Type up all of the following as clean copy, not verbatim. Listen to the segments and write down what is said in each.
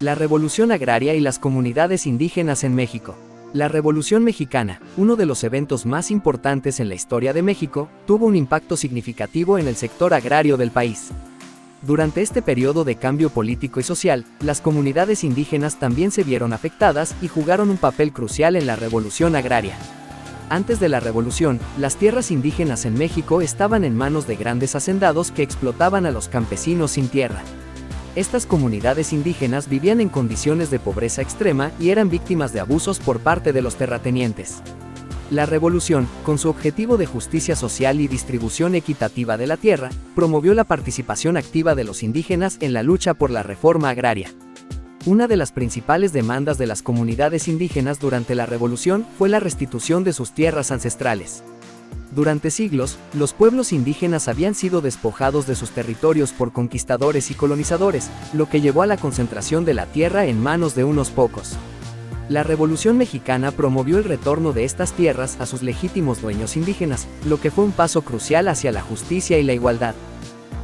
La Revolución Agraria y las comunidades indígenas en México. La Revolución Mexicana, uno de los eventos más importantes en la historia de México, tuvo un impacto significativo en el sector agrario del país. Durante este periodo de cambio político y social, las comunidades indígenas también se vieron afectadas y jugaron un papel crucial en la Revolución Agraria. Antes de la Revolución, las tierras indígenas en México estaban en manos de grandes hacendados que explotaban a los campesinos sin tierra. Estas comunidades indígenas vivían en condiciones de pobreza extrema y eran víctimas de abusos por parte de los terratenientes. La revolución, con su objetivo de justicia social y distribución equitativa de la tierra, promovió la participación activa de los indígenas en la lucha por la reforma agraria. Una de las principales demandas de las comunidades indígenas durante la revolución fue la restitución de sus tierras ancestrales. Durante siglos, los pueblos indígenas habían sido despojados de sus territorios por conquistadores y colonizadores, lo que llevó a la concentración de la tierra en manos de unos pocos. La Revolución Mexicana promovió el retorno de estas tierras a sus legítimos dueños indígenas, lo que fue un paso crucial hacia la justicia y la igualdad.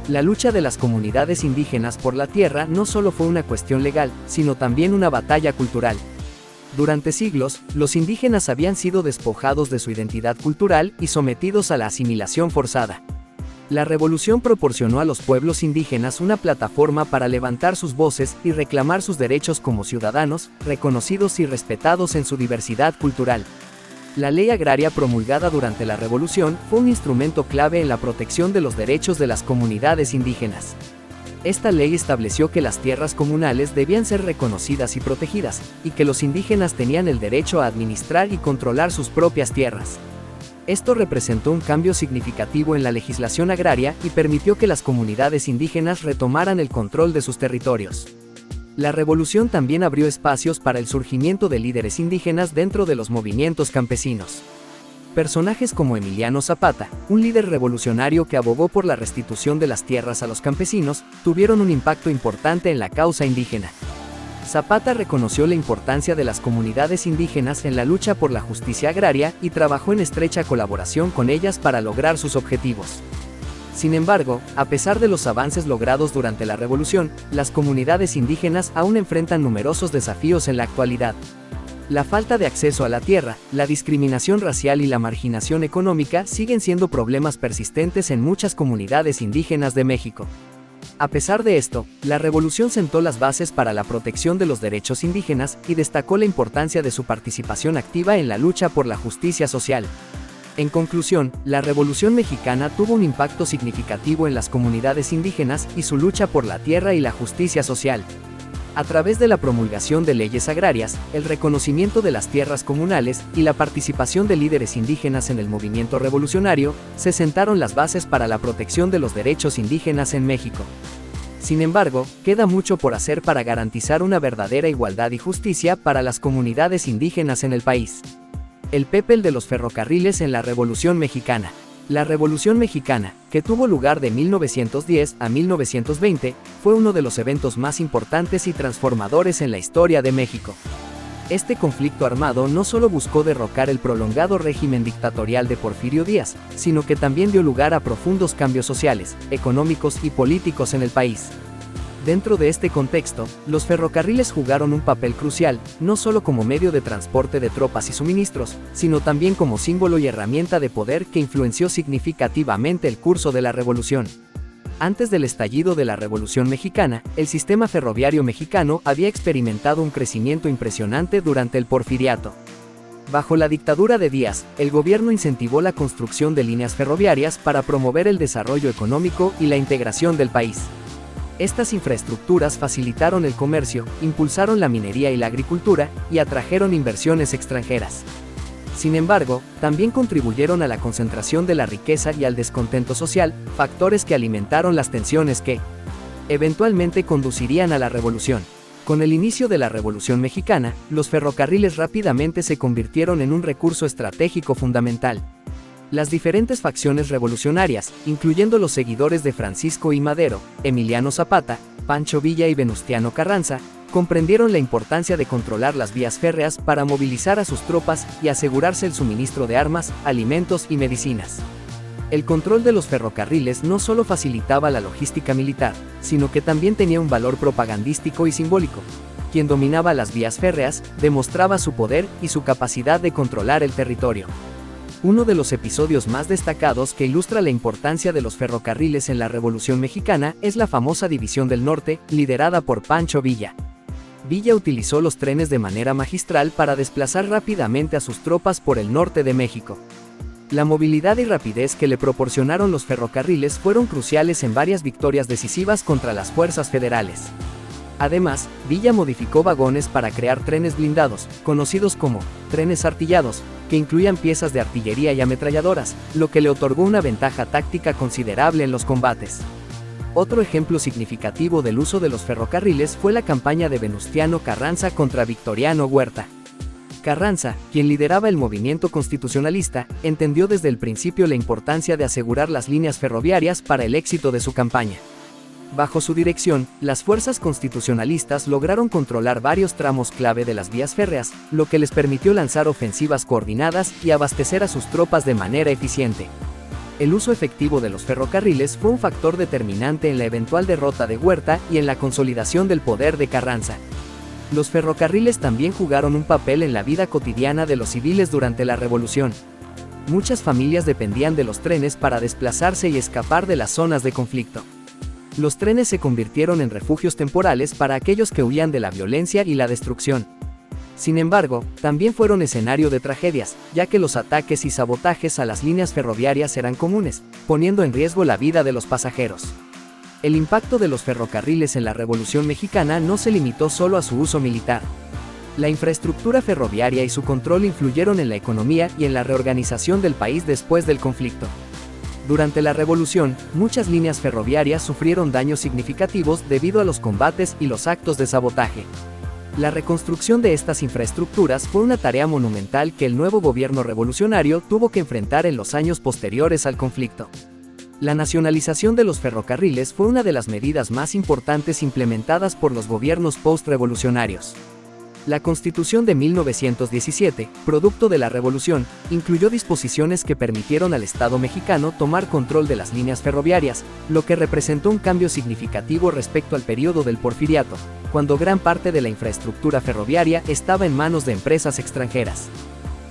La lucha de las comunidades indígenas por la tierra no solo fue una cuestión legal, sino también una batalla cultural. Durante siglos, los indígenas habían sido despojados de su identidad cultural y sometidos a la asimilación forzada. La revolución proporcionó a los pueblos indígenas una plataforma para levantar sus voces y reclamar sus derechos como ciudadanos, reconocidos y respetados en su diversidad cultural. La ley agraria promulgada durante la revolución fue un instrumento clave en la protección de los derechos de las comunidades indígenas. Esta ley estableció que las tierras comunales debían ser reconocidas y protegidas, y que los indígenas tenían el derecho a administrar y controlar sus propias tierras. Esto representó un cambio significativo en la legislación agraria y permitió que las comunidades indígenas retomaran el control de sus territorios. La revolución también abrió espacios para el surgimiento de líderes indígenas dentro de los movimientos campesinos. Personajes como Emiliano Zapata, un líder revolucionario que abogó por la restitución de las tierras a los campesinos, tuvieron un impacto importante en la causa indígena. Zapata reconoció la importancia de las comunidades indígenas en la lucha por la justicia agraria y trabajó en estrecha colaboración con ellas para lograr sus objetivos. Sin embargo, a pesar de los avances logrados durante la revolución, las comunidades indígenas aún enfrentan numerosos desafíos en la actualidad. La falta de acceso a la tierra, la discriminación racial y la marginación económica siguen siendo problemas persistentes en muchas comunidades indígenas de México. A pesar de esto, la revolución sentó las bases para la protección de los derechos indígenas y destacó la importancia de su participación activa en la lucha por la justicia social. En conclusión, la Revolución Mexicana tuvo un impacto significativo en las comunidades indígenas y su lucha por la tierra y la justicia social. A través de la promulgación de leyes agrarias, el reconocimiento de las tierras comunales y la participación de líderes indígenas en el movimiento revolucionario, se sentaron las bases para la protección de los derechos indígenas en México. Sin embargo, queda mucho por hacer para garantizar una verdadera igualdad y justicia para las comunidades indígenas en el país. El papel de los ferrocarriles en la Revolución Mexicana. La Revolución Mexicana, que tuvo lugar de 1910 a 1920, fue uno de los eventos más importantes y transformadores en la historia de México. Este conflicto armado no solo buscó derrocar el prolongado régimen dictatorial de Porfirio Díaz, sino que también dio lugar a profundos cambios sociales, económicos y políticos en el país. Dentro de este contexto, los ferrocarriles jugaron un papel crucial, no solo como medio de transporte de tropas y suministros, sino también como símbolo y herramienta de poder que influenció significativamente el curso de la revolución. Antes del estallido de la Revolución Mexicana, el sistema ferroviario mexicano había experimentado un crecimiento impresionante durante el Porfiriato. Bajo la dictadura de Díaz, el gobierno incentivó la construcción de líneas ferroviarias para promover el desarrollo económico y la integración del país. Estas infraestructuras facilitaron el comercio, impulsaron la minería y la agricultura, y atrajeron inversiones extranjeras. Sin embargo, también contribuyeron a la concentración de la riqueza y al descontento social, factores que alimentaron las tensiones que, eventualmente conducirían a la revolución. Con el inicio de la Revolución Mexicana, los ferrocarriles rápidamente se convirtieron en un recurso estratégico fundamental. Las diferentes facciones revolucionarias, incluyendo los seguidores de Francisco I. Madero, Emiliano Zapata, Pancho Villa y Venustiano Carranza, comprendieron la importancia de controlar las vías férreas para movilizar a sus tropas y asegurarse el suministro de armas, alimentos y medicinas. El control de los ferrocarriles no solo facilitaba la logística militar, sino que también tenía un valor propagandístico y simbólico. quien dominaba las vías férreas, demostraba su poder y su capacidad de controlar el territorio. Uno de los episodios más destacados que ilustra la importancia de los ferrocarriles en la Revolución Mexicana es la famosa División del Norte, liderada por Pancho Villa. Villa utilizó los trenes de manera magistral para desplazar rápidamente a sus tropas por el norte de México. La movilidad y rapidez que le proporcionaron los ferrocarriles fueron cruciales en varias victorias decisivas contra las fuerzas federales. Además, Villa modificó vagones para crear trenes blindados, conocidos como trenes artillados, que incluían piezas de artillería y ametralladoras, lo que le otorgó una ventaja táctica considerable en los combates. Otro ejemplo significativo del uso de los ferrocarriles fue la campaña de Venustiano Carranza contra Victoriano Huerta. Carranza, quien lideraba el movimiento constitucionalista, entendió desde el principio la importancia de asegurar las líneas ferroviarias para el éxito de su campaña. Bajo su dirección, las fuerzas constitucionalistas lograron controlar varios tramos clave de las vías férreas, lo que les permitió lanzar ofensivas coordinadas y abastecer a sus tropas de manera eficiente. El uso efectivo de los ferrocarriles fue un factor determinante en la eventual derrota de Huerta y en la consolidación del poder de Carranza. Los ferrocarriles también jugaron un papel en la vida cotidiana de los civiles durante la Revolución. Muchas familias dependían de los trenes para desplazarse y escapar de las zonas de conflicto. Los trenes se convirtieron en refugios temporales para aquellos que huían de la violencia y la destrucción. Sin embargo, también fueron escenario de tragedias, ya que los ataques y sabotajes a las líneas ferroviarias eran comunes, poniendo en riesgo la vida de los pasajeros. El impacto de los ferrocarriles en la Revolución Mexicana no se limitó solo a su uso militar. La infraestructura ferroviaria y su control influyeron en la economía y en la reorganización del país después del conflicto. Durante la Revolución, muchas líneas ferroviarias sufrieron daños significativos debido a los combates y los actos de sabotaje. La reconstrucción de estas infraestructuras fue una tarea monumental que el nuevo gobierno revolucionario tuvo que enfrentar en los años posteriores al conflicto. La nacionalización de los ferrocarriles fue una de las medidas más importantes implementadas por los gobiernos post-revolucionarios. La Constitución de 1917, producto de la Revolución, incluyó disposiciones que permitieron al Estado mexicano tomar control de las líneas ferroviarias, lo que representó un cambio significativo respecto al periodo del Porfiriato, cuando gran parte de la infraestructura ferroviaria estaba en manos de empresas extranjeras.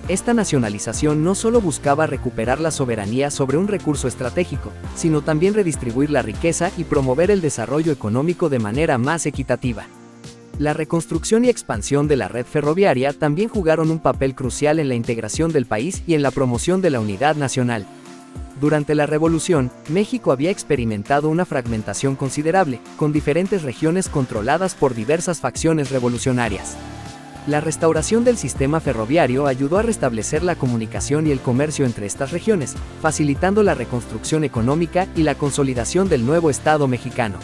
Esta nacionalización no solo buscaba recuperar la soberanía sobre un recurso estratégico, sino también redistribuir la riqueza y promover el desarrollo económico de manera más equitativa. La reconstrucción y expansión de la red ferroviaria también jugaron un papel crucial en la integración del país y en la promoción de la unidad nacional. Durante la Revolución, México había experimentado una fragmentación considerable, con diferentes regiones controladas por diversas facciones revolucionarias. La restauración del sistema ferroviario ayudó a restablecer la comunicación y el comercio entre estas regiones, facilitando la reconstrucción económica y la consolidación del nuevo Estado mexicano.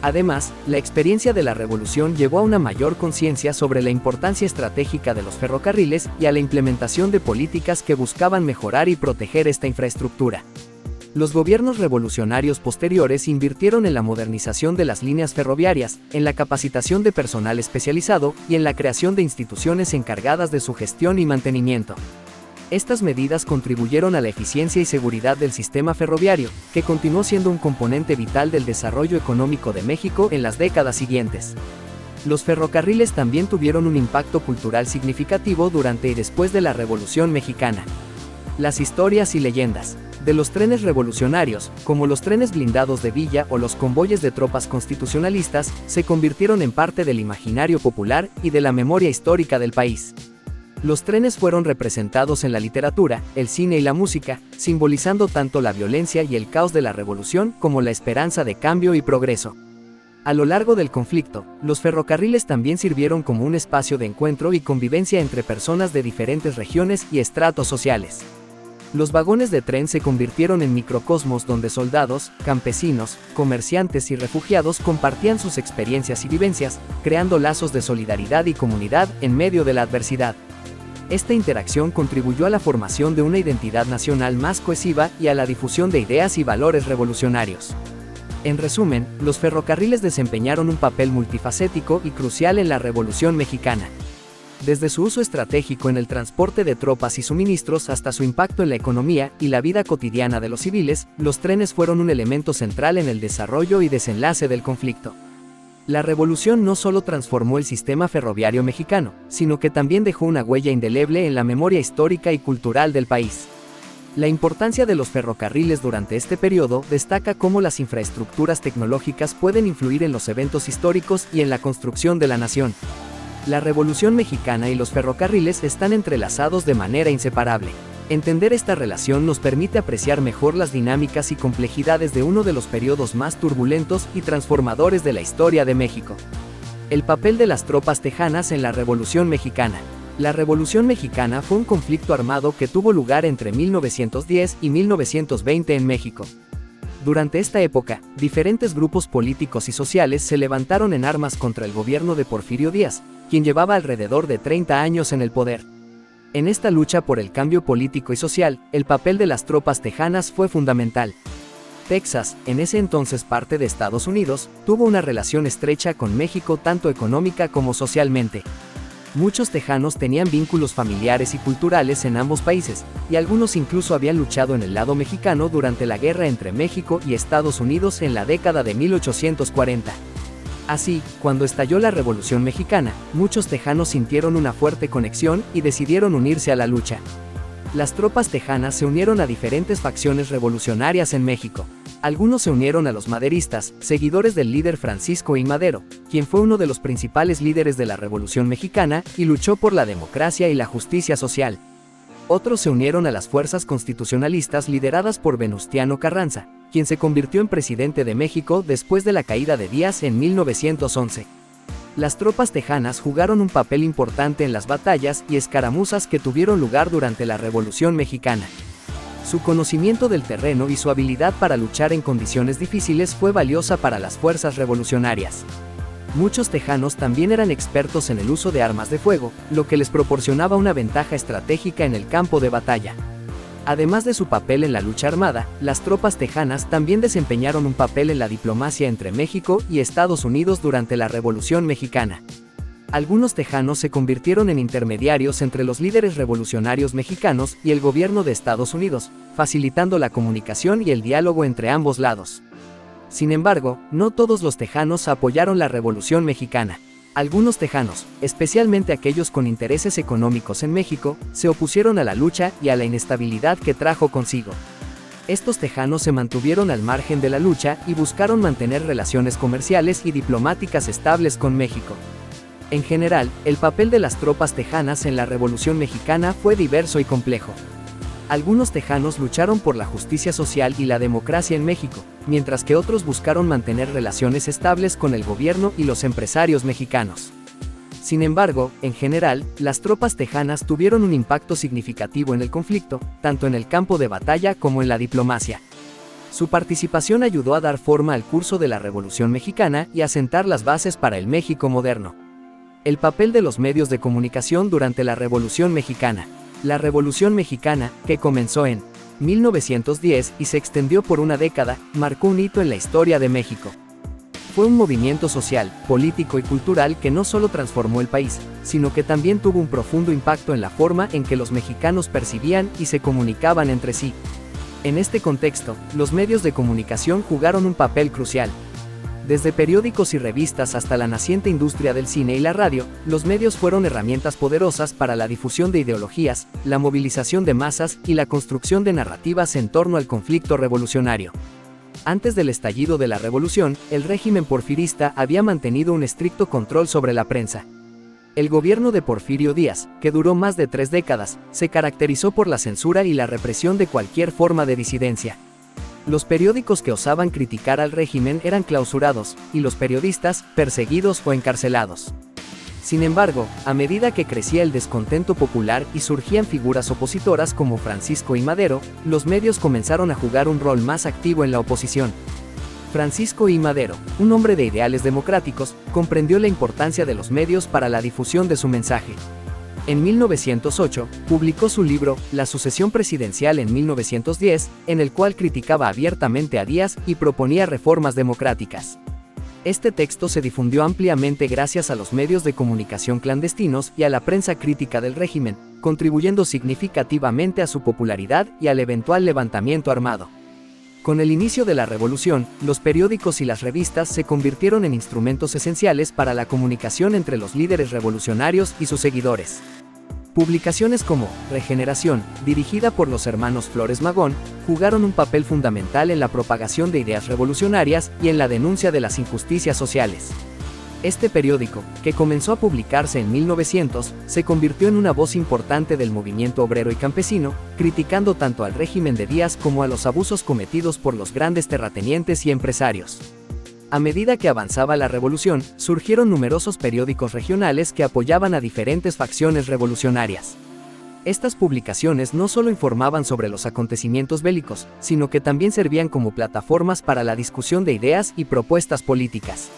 Además, la experiencia de la Revolución llevó a una mayor conciencia sobre la importancia estratégica de los ferrocarriles y a la implementación de políticas que buscaban mejorar y proteger esta infraestructura. Los gobiernos revolucionarios posteriores invirtieron en la modernización de las líneas ferroviarias, en la capacitación de personal especializado y en la creación de instituciones encargadas de su gestión y mantenimiento. Estas medidas contribuyeron a la eficiencia y seguridad del sistema ferroviario, que continuó siendo un componente vital del desarrollo económico de México en las décadas siguientes. Los ferrocarriles también tuvieron un impacto cultural significativo durante y después de la Revolución Mexicana. Las historias y leyendas de los trenes revolucionarios, como los trenes blindados de Villa o los convoyes de tropas constitucionalistas, se convirtieron en parte del imaginario popular y de la memoria histórica del país. Los trenes fueron representados en la literatura, el cine y la música, simbolizando tanto la violencia y el caos de la revolución como la esperanza de cambio y progreso. A lo largo del conflicto, los ferrocarriles también sirvieron como un espacio de encuentro y convivencia entre personas de diferentes regiones y estratos sociales. Los vagones de tren se convirtieron en microcosmos donde soldados, campesinos, comerciantes y refugiados compartían sus experiencias y vivencias, creando lazos de solidaridad y comunidad en medio de la adversidad. Esta interacción contribuyó a la formación de una identidad nacional más cohesiva y a la difusión de ideas y valores revolucionarios. En resumen, los ferrocarriles desempeñaron un papel multifacético y crucial en la Revolución Mexicana. Desde su uso estratégico en el transporte de tropas y suministros hasta su impacto en la economía y la vida cotidiana de los civiles, los trenes fueron un elemento central en el desarrollo y desenlace del conflicto. La revolución no solo transformó el sistema ferroviario mexicano, sino que también dejó una huella indeleble en la memoria histórica y cultural del país. La importancia de los ferrocarriles durante este periodo destaca cómo las infraestructuras tecnológicas pueden influir en los eventos históricos y en la construcción de la nación. La Revolución Mexicana y los ferrocarriles están entrelazados de manera inseparable. Entender esta relación nos permite apreciar mejor las dinámicas y complejidades de uno de los periodos más turbulentos y transformadores de la historia de México. El papel de las tropas tejanas en la Revolución Mexicana. La Revolución Mexicana fue un conflicto armado que tuvo lugar entre 1910 y 1920 en México. Durante esta época, diferentes grupos políticos y sociales se levantaron en armas contra el gobierno de Porfirio Díaz, quien llevaba alrededor de 30 años en el poder. En esta lucha por el cambio político y social, el papel de las tropas tejanas fue fundamental. Texas, en ese entonces parte de Estados Unidos, tuvo una relación estrecha con México tanto económica como socialmente. Muchos tejanos tenían vínculos familiares y culturales en ambos países, y algunos incluso habían luchado en el lado mexicano durante la guerra entre México y Estados Unidos en la década de 1840. Así, cuando estalló la Revolución Mexicana, muchos tejanos sintieron una fuerte conexión y decidieron unirse a la lucha. Las tropas tejanas se unieron a diferentes facciones revolucionarias en México. Algunos se unieron a los maderistas, seguidores del líder Francisco I. Madero, quien fue uno de los principales líderes de la Revolución Mexicana y luchó por la democracia y la justicia social. Otros se unieron a las fuerzas constitucionalistas lideradas por Venustiano Carranza, quien se convirtió en presidente de México después de la caída de Díaz en 1911. Las tropas tejanas jugaron un papel importante en las batallas y escaramuzas que tuvieron lugar durante la Revolución Mexicana. Su conocimiento del terreno y su habilidad para luchar en condiciones difíciles fue valiosa para las fuerzas revolucionarias. Muchos tejanos también eran expertos en el uso de armas de fuego, lo que les proporcionaba una ventaja estratégica en el campo de batalla. Además de su papel en la lucha armada, las tropas tejanas también desempeñaron un papel en la diplomacia entre México y Estados Unidos durante la Revolución Mexicana. Algunos tejanos se convirtieron en intermediarios entre los líderes revolucionarios mexicanos y el gobierno de Estados Unidos, facilitando la comunicación y el diálogo entre ambos lados. Sin embargo, no todos los tejanos apoyaron la Revolución Mexicana. Algunos tejanos, especialmente aquellos con intereses económicos en México, se opusieron a la lucha y a la inestabilidad que trajo consigo. Estos tejanos se mantuvieron al margen de la lucha y buscaron mantener relaciones comerciales y diplomáticas estables con México. En general, el papel de las tropas tejanas en la Revolución Mexicana fue diverso y complejo. Algunos tejanos lucharon por la justicia social y la democracia en México, mientras que otros buscaron mantener relaciones estables con el gobierno y los empresarios mexicanos. Sin embargo, en general, las tropas tejanas tuvieron un impacto significativo en el conflicto, tanto en el campo de batalla como en la diplomacia. Su participación ayudó a dar forma al curso de la Revolución Mexicana y a sentar las bases para el México moderno. El papel de los medios de comunicación durante la Revolución Mexicana. La Revolución Mexicana, que comenzó en 1910 y se extendió por una década, marcó un hito en la historia de México. Fue un movimiento social, político y cultural que no solo transformó el país, sino que también tuvo un profundo impacto en la forma en que los mexicanos percibían y se comunicaban entre sí. En este contexto, los medios de comunicación jugaron un papel crucial. Desde periódicos y revistas hasta la naciente industria del cine y la radio, los medios fueron herramientas poderosas para la difusión de ideologías, la movilización de masas y la construcción de narrativas en torno al conflicto revolucionario. Antes del estallido de la revolución, el régimen porfirista había mantenido un estricto control sobre la prensa. El gobierno de Porfirio Díaz, que duró más de 3 décadas, se caracterizó por la censura y la represión de cualquier forma de disidencia. Los periódicos que osaban criticar al régimen eran clausurados, y los periodistas, perseguidos o encarcelados. Sin embargo, a medida que crecía el descontento popular y surgían figuras opositoras como Francisco I. Madero, los medios comenzaron a jugar un rol más activo en la oposición. Francisco I. Madero, un hombre de ideales democráticos, comprendió la importancia de los medios para la difusión de su mensaje. En 1908, publicó su libro, La sucesión presidencial en 1910, en el cual criticaba abiertamente a Díaz y proponía reformas democráticas. Este texto se difundió ampliamente gracias a los medios de comunicación clandestinos y a la prensa crítica del régimen, contribuyendo significativamente a su popularidad y al eventual levantamiento armado. Con el inicio de la revolución, los periódicos y las revistas se convirtieron en instrumentos esenciales para la comunicación entre los líderes revolucionarios y sus seguidores. Publicaciones como Regeneración, dirigida por los hermanos Flores Magón, jugaron un papel fundamental en la propagación de ideas revolucionarias y en la denuncia de las injusticias sociales. Este periódico, que comenzó a publicarse en 1900, se convirtió en una voz importante del movimiento obrero y campesino, criticando tanto al régimen de Díaz como a los abusos cometidos por los grandes terratenientes y empresarios. A medida que avanzaba la revolución, surgieron numerosos periódicos regionales que apoyaban a diferentes facciones revolucionarias. Estas publicaciones no solo informaban sobre los acontecimientos bélicos, sino que también servían como plataformas para la discusión de ideas y propuestas políticas.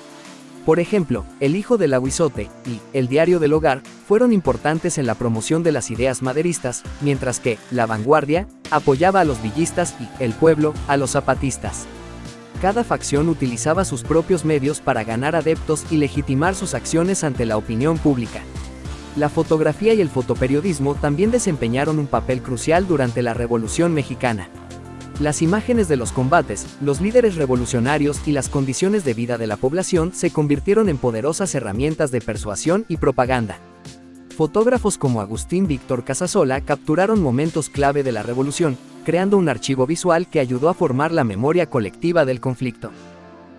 Por ejemplo, El Hijo del Aguizote y El Diario del Hogar fueron importantes en la promoción de las ideas maderistas, mientras que La Vanguardia apoyaba a los villistas y El Pueblo a los zapatistas. Cada facción utilizaba sus propios medios para ganar adeptos y legitimar sus acciones ante la opinión pública. La fotografía y el fotoperiodismo también desempeñaron un papel crucial durante la Revolución Mexicana. Las imágenes de los combates, los líderes revolucionarios y las condiciones de vida de la población se convirtieron en poderosas herramientas de persuasión y propaganda. Fotógrafos como Agustín Víctor Casasola capturaron momentos clave de la revolución, creando un archivo visual que ayudó a formar la memoria colectiva del conflicto.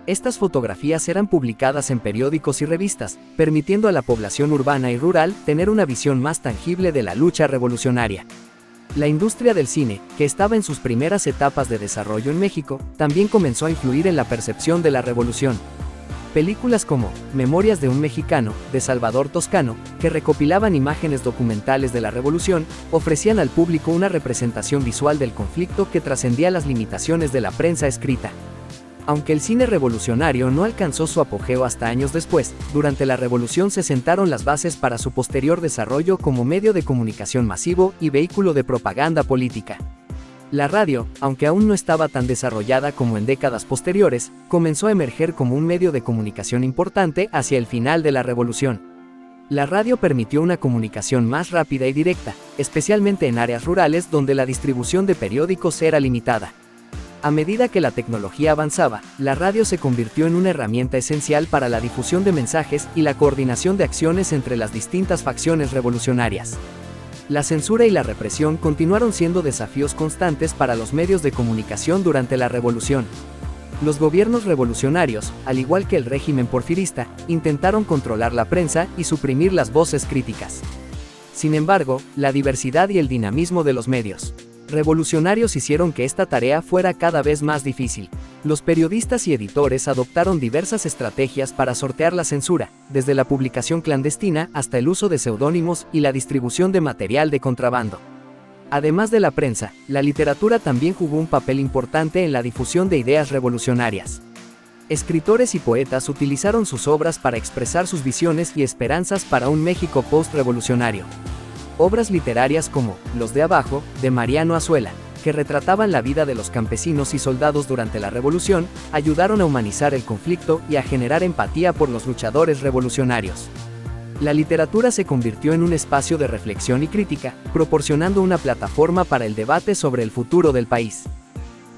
Estas fotografías eran publicadas en periódicos y revistas, permitiendo a la población urbana y rural tener una visión más tangible de la lucha revolucionaria. La industria del cine, que estaba en sus primeras etapas de desarrollo en México, también comenzó a influir en la percepción de la revolución. Películas como Memorias de un Mexicano, de Salvador Toscano, que recopilaban imágenes documentales de la revolución, ofrecían al público una representación visual del conflicto que trascendía las limitaciones de la prensa escrita. Aunque el cine revolucionario no alcanzó su apogeo hasta años después, durante la revolución se sentaron las bases para su posterior desarrollo como medio de comunicación masivo y vehículo de propaganda política. La radio, aunque aún no estaba tan desarrollada como en décadas posteriores, comenzó a emerger como un medio de comunicación importante hacia el final de la revolución. La radio permitió una comunicación más rápida y directa, especialmente en áreas rurales donde la distribución de periódicos era limitada. A medida que la tecnología avanzaba, la radio se convirtió en una herramienta esencial para la difusión de mensajes y la coordinación de acciones entre las distintas facciones revolucionarias. La censura y la represión continuaron siendo desafíos constantes para los medios de comunicación durante la revolución. Los gobiernos revolucionarios, al igual que el régimen porfirista, intentaron controlar la prensa y suprimir las voces críticas. Sin embargo, la diversidad y el dinamismo de los medios revolucionarios hicieron que esta tarea fuera cada vez más difícil. Los periodistas y editores adoptaron diversas estrategias para sortear la censura, desde la publicación clandestina hasta el uso de seudónimos y la distribución de material de contrabando. Además de la prensa, la literatura también jugó un papel importante en la difusión de ideas revolucionarias. Escritores y poetas utilizaron sus obras para expresar sus visiones y esperanzas para un México post-revolucionario. Obras literarias como Los de Abajo, de Mariano Azuela, que retrataban la vida de los campesinos y soldados durante la revolución, ayudaron a humanizar el conflicto y a generar empatía por los luchadores revolucionarios. La literatura se convirtió en un espacio de reflexión y crítica, proporcionando una plataforma para el debate sobre el futuro del país.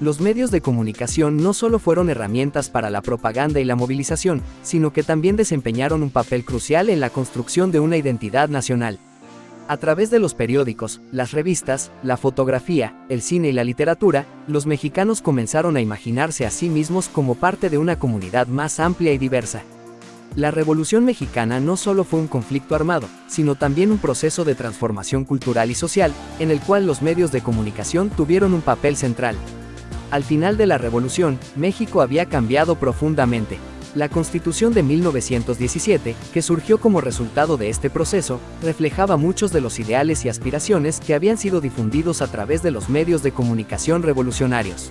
Los medios de comunicación no solo fueron herramientas para la propaganda y la movilización, sino que también desempeñaron un papel crucial en la construcción de una identidad nacional. A través de los periódicos, las revistas, la fotografía, el cine y la literatura, los mexicanos comenzaron a imaginarse a sí mismos como parte de una comunidad más amplia y diversa. La Revolución Mexicana no solo fue un conflicto armado, sino también un proceso de transformación cultural y social, en el cual los medios de comunicación tuvieron un papel central. Al final de la Revolución, México había cambiado profundamente. La Constitución de 1917, que surgió como resultado de este proceso, reflejaba muchos de los ideales y aspiraciones que habían sido difundidos a través de los medios de comunicación revolucionarios.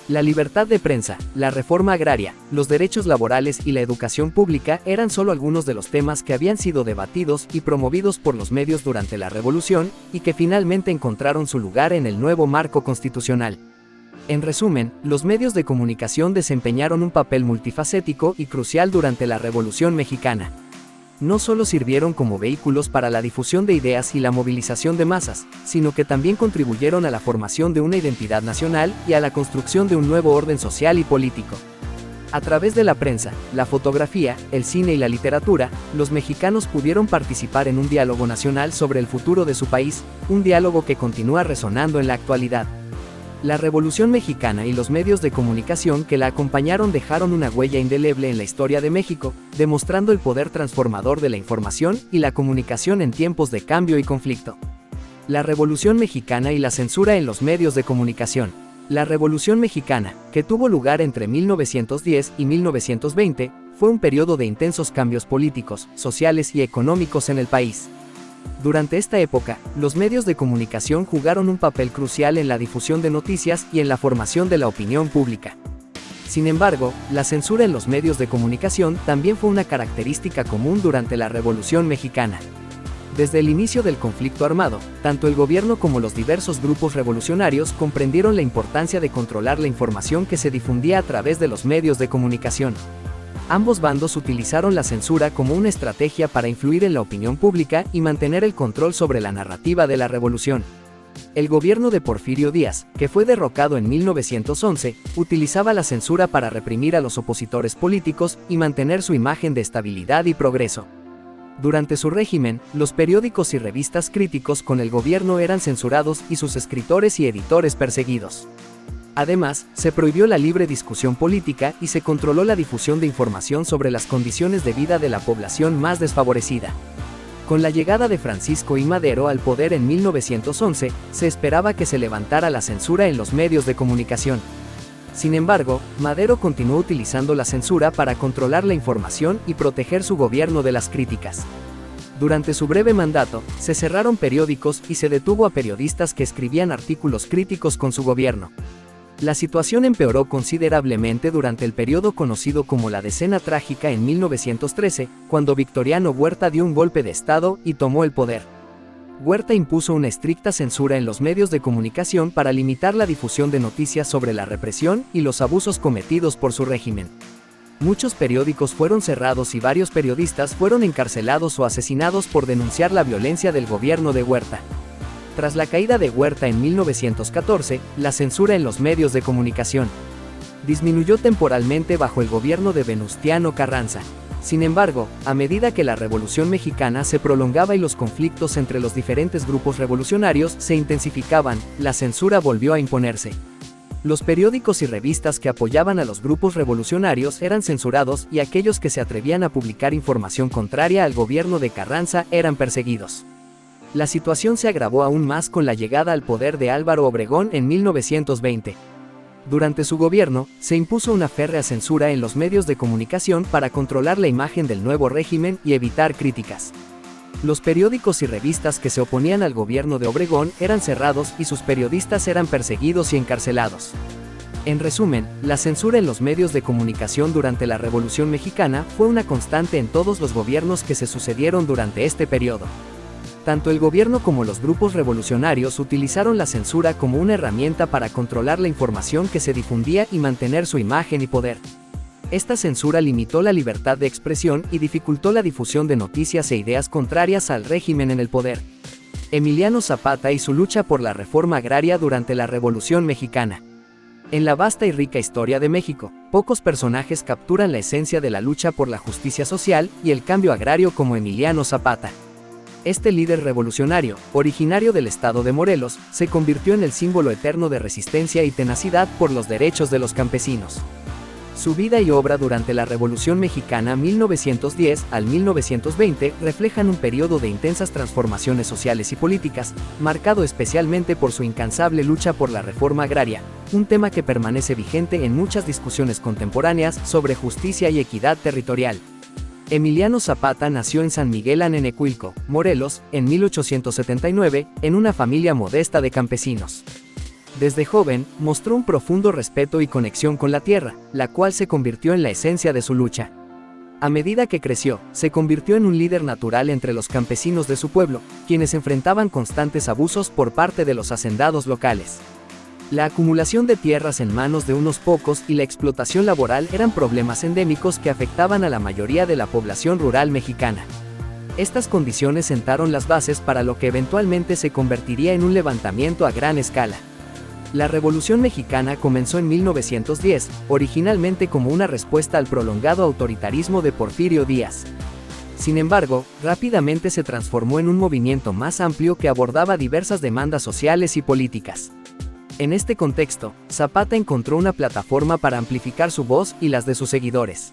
La libertad de prensa, la reforma agraria, los derechos laborales y la educación pública eran solo algunos de los temas que habían sido debatidos y promovidos por los medios durante la Revolución y que finalmente encontraron su lugar en el nuevo marco constitucional. En resumen, los medios de comunicación desempeñaron un papel multifacético y crucial durante la Revolución Mexicana. no solo sirvieron como vehículos para la difusión de ideas y la movilización de masas, sino que también contribuyeron a la formación de una identidad nacional y a la construcción de un nuevo orden social y político. A través de la prensa, la fotografía, el cine y la literatura, los mexicanos pudieron participar en un diálogo nacional sobre el futuro de su país, un diálogo que continúa resonando en la actualidad. La Revolución Mexicana y los medios de comunicación que la acompañaron dejaron una huella indeleble en la historia de México, demostrando el poder transformador de la información y la comunicación en tiempos de cambio y conflicto. La Revolución Mexicana y la censura en los medios de comunicación. La Revolución Mexicana, que tuvo lugar entre 1910 y 1920, fue un periodo de intensos cambios políticos, sociales y económicos en el país. Durante esta época, los medios de comunicación jugaron un papel crucial en la difusión de noticias y en la formación de la opinión pública. Sin embargo, la censura en los medios de comunicación también fue una característica común durante la Revolución Mexicana. Desde el inicio del conflicto armado, tanto el gobierno como los diversos grupos revolucionarios comprendieron la importancia de controlar la información que se difundía a través de los medios de comunicación. Ambos bandos utilizaron la censura como una estrategia para influir en la opinión pública y mantener el control sobre la narrativa de la revolución. El gobierno de Porfirio Díaz, que fue derrocado en 1911, utilizaba la censura para reprimir a los opositores políticos y mantener su imagen de estabilidad y progreso. Durante su régimen, los periódicos y revistas críticos con el gobierno eran censurados y sus escritores y editores perseguidos. Además, se prohibió la libre discusión política y se controló la difusión de información sobre las condiciones de vida de la población más desfavorecida. Con la llegada de Francisco I. Madero al poder en 1911, se esperaba que se levantara la censura en los medios de comunicación. Sin embargo, Madero continuó utilizando la censura para controlar la información y proteger su gobierno de las críticas. Durante su breve mandato, se cerraron periódicos y se detuvo a periodistas que escribían artículos críticos con su gobierno. La situación empeoró considerablemente durante el periodo conocido como la Decena Trágica en 1913, cuando Victoriano Huerta dio un golpe de Estado y tomó el poder. Huerta impuso una estricta censura en los medios de comunicación para limitar la difusión de noticias sobre la represión y los abusos cometidos por su régimen. Muchos periódicos fueron cerrados y varios periodistas fueron encarcelados o asesinados por denunciar la violencia del gobierno de Huerta. Tras la caída de Huerta en 1914, la censura en los medios de comunicación disminuyó temporalmente bajo el gobierno de Venustiano Carranza. Sin embargo, a medida que la Revolución Mexicana se prolongaba y los conflictos entre los diferentes grupos revolucionarios se intensificaban, la censura volvió a imponerse. Los periódicos y revistas que apoyaban a los grupos revolucionarios eran censurados y aquellos que se atrevían a publicar información contraria al gobierno de Carranza eran perseguidos. La situación se agravó aún más con la llegada al poder de Álvaro Obregón en 1920. Durante su gobierno, se impuso una férrea censura en los medios de comunicación para controlar la imagen del nuevo régimen y evitar críticas. Los periódicos y revistas que se oponían al gobierno de Obregón eran cerrados y sus periodistas eran perseguidos y encarcelados. En resumen, la censura en los medios de comunicación durante la Revolución Mexicana fue una constante en todos los gobiernos que se sucedieron durante este periodo. Tanto el gobierno como los grupos revolucionarios utilizaron la censura como una herramienta para controlar la información que se difundía y mantener su imagen y poder. Esta censura limitó la libertad de expresión y dificultó la difusión de noticias e ideas contrarias al régimen en el poder. Emiliano Zapata y su lucha por la reforma agraria durante la Revolución Mexicana. En la vasta y rica historia de México, pocos personajes capturan la esencia de la lucha por la justicia social y el cambio agrario como Emiliano Zapata. Este líder revolucionario, originario del estado de Morelos, se convirtió en el símbolo eterno de resistencia y tenacidad por los derechos de los campesinos. Su vida y obra durante la Revolución Mexicana 1910 al 1920 reflejan un periodo de intensas transformaciones sociales y políticas, marcado especialmente por su incansable lucha por la reforma agraria, un tema que permanece vigente en muchas discusiones contemporáneas sobre justicia y equidad territorial. Emiliano Zapata nació en San Miguel Anenecuilco, Morelos, en 1879, en una familia modesta de campesinos. Desde joven, mostró un profundo respeto y conexión con la tierra, la cual se convirtió en la esencia de su lucha. A medida que creció, se convirtió en un líder natural entre los campesinos de su pueblo, quienes enfrentaban constantes abusos por parte de los hacendados locales. La acumulación de tierras en manos de unos pocos y la explotación laboral eran problemas endémicos que afectaban a la mayoría de la población rural mexicana. Estas condiciones sentaron las bases para lo que eventualmente se convertiría en un levantamiento a gran escala. La Revolución Mexicana comenzó en 1910, originalmente como una respuesta al prolongado autoritarismo de Porfirio Díaz. Sin embargo, rápidamente se transformó en un movimiento más amplio que abordaba diversas demandas sociales y políticas. En este contexto, Zapata encontró una plataforma para amplificar su voz y las de sus seguidores.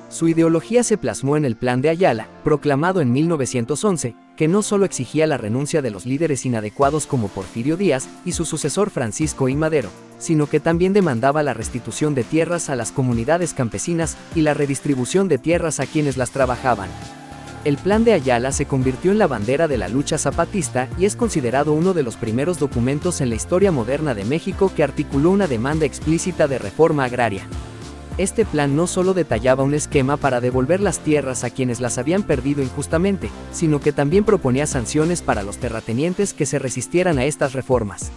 Su ideología se plasmó en el Plan de Ayala, proclamado en 1911, que no solo exigía la renuncia de los líderes inadecuados como Porfirio Díaz y su sucesor Francisco I. Madero, sino que también demandaba la restitución de tierras a las comunidades campesinas y la redistribución de tierras a quienes las trabajaban. El Plan de Ayala se convirtió en la bandera de la lucha zapatista y es considerado uno de los primeros documentos en la historia moderna de México que articuló una demanda explícita de reforma agraria. Este plan no solo detallaba un esquema para devolver las tierras a quienes las habían perdido injustamente, sino que también proponía sanciones para los terratenientes que se resistieran a estas reformas.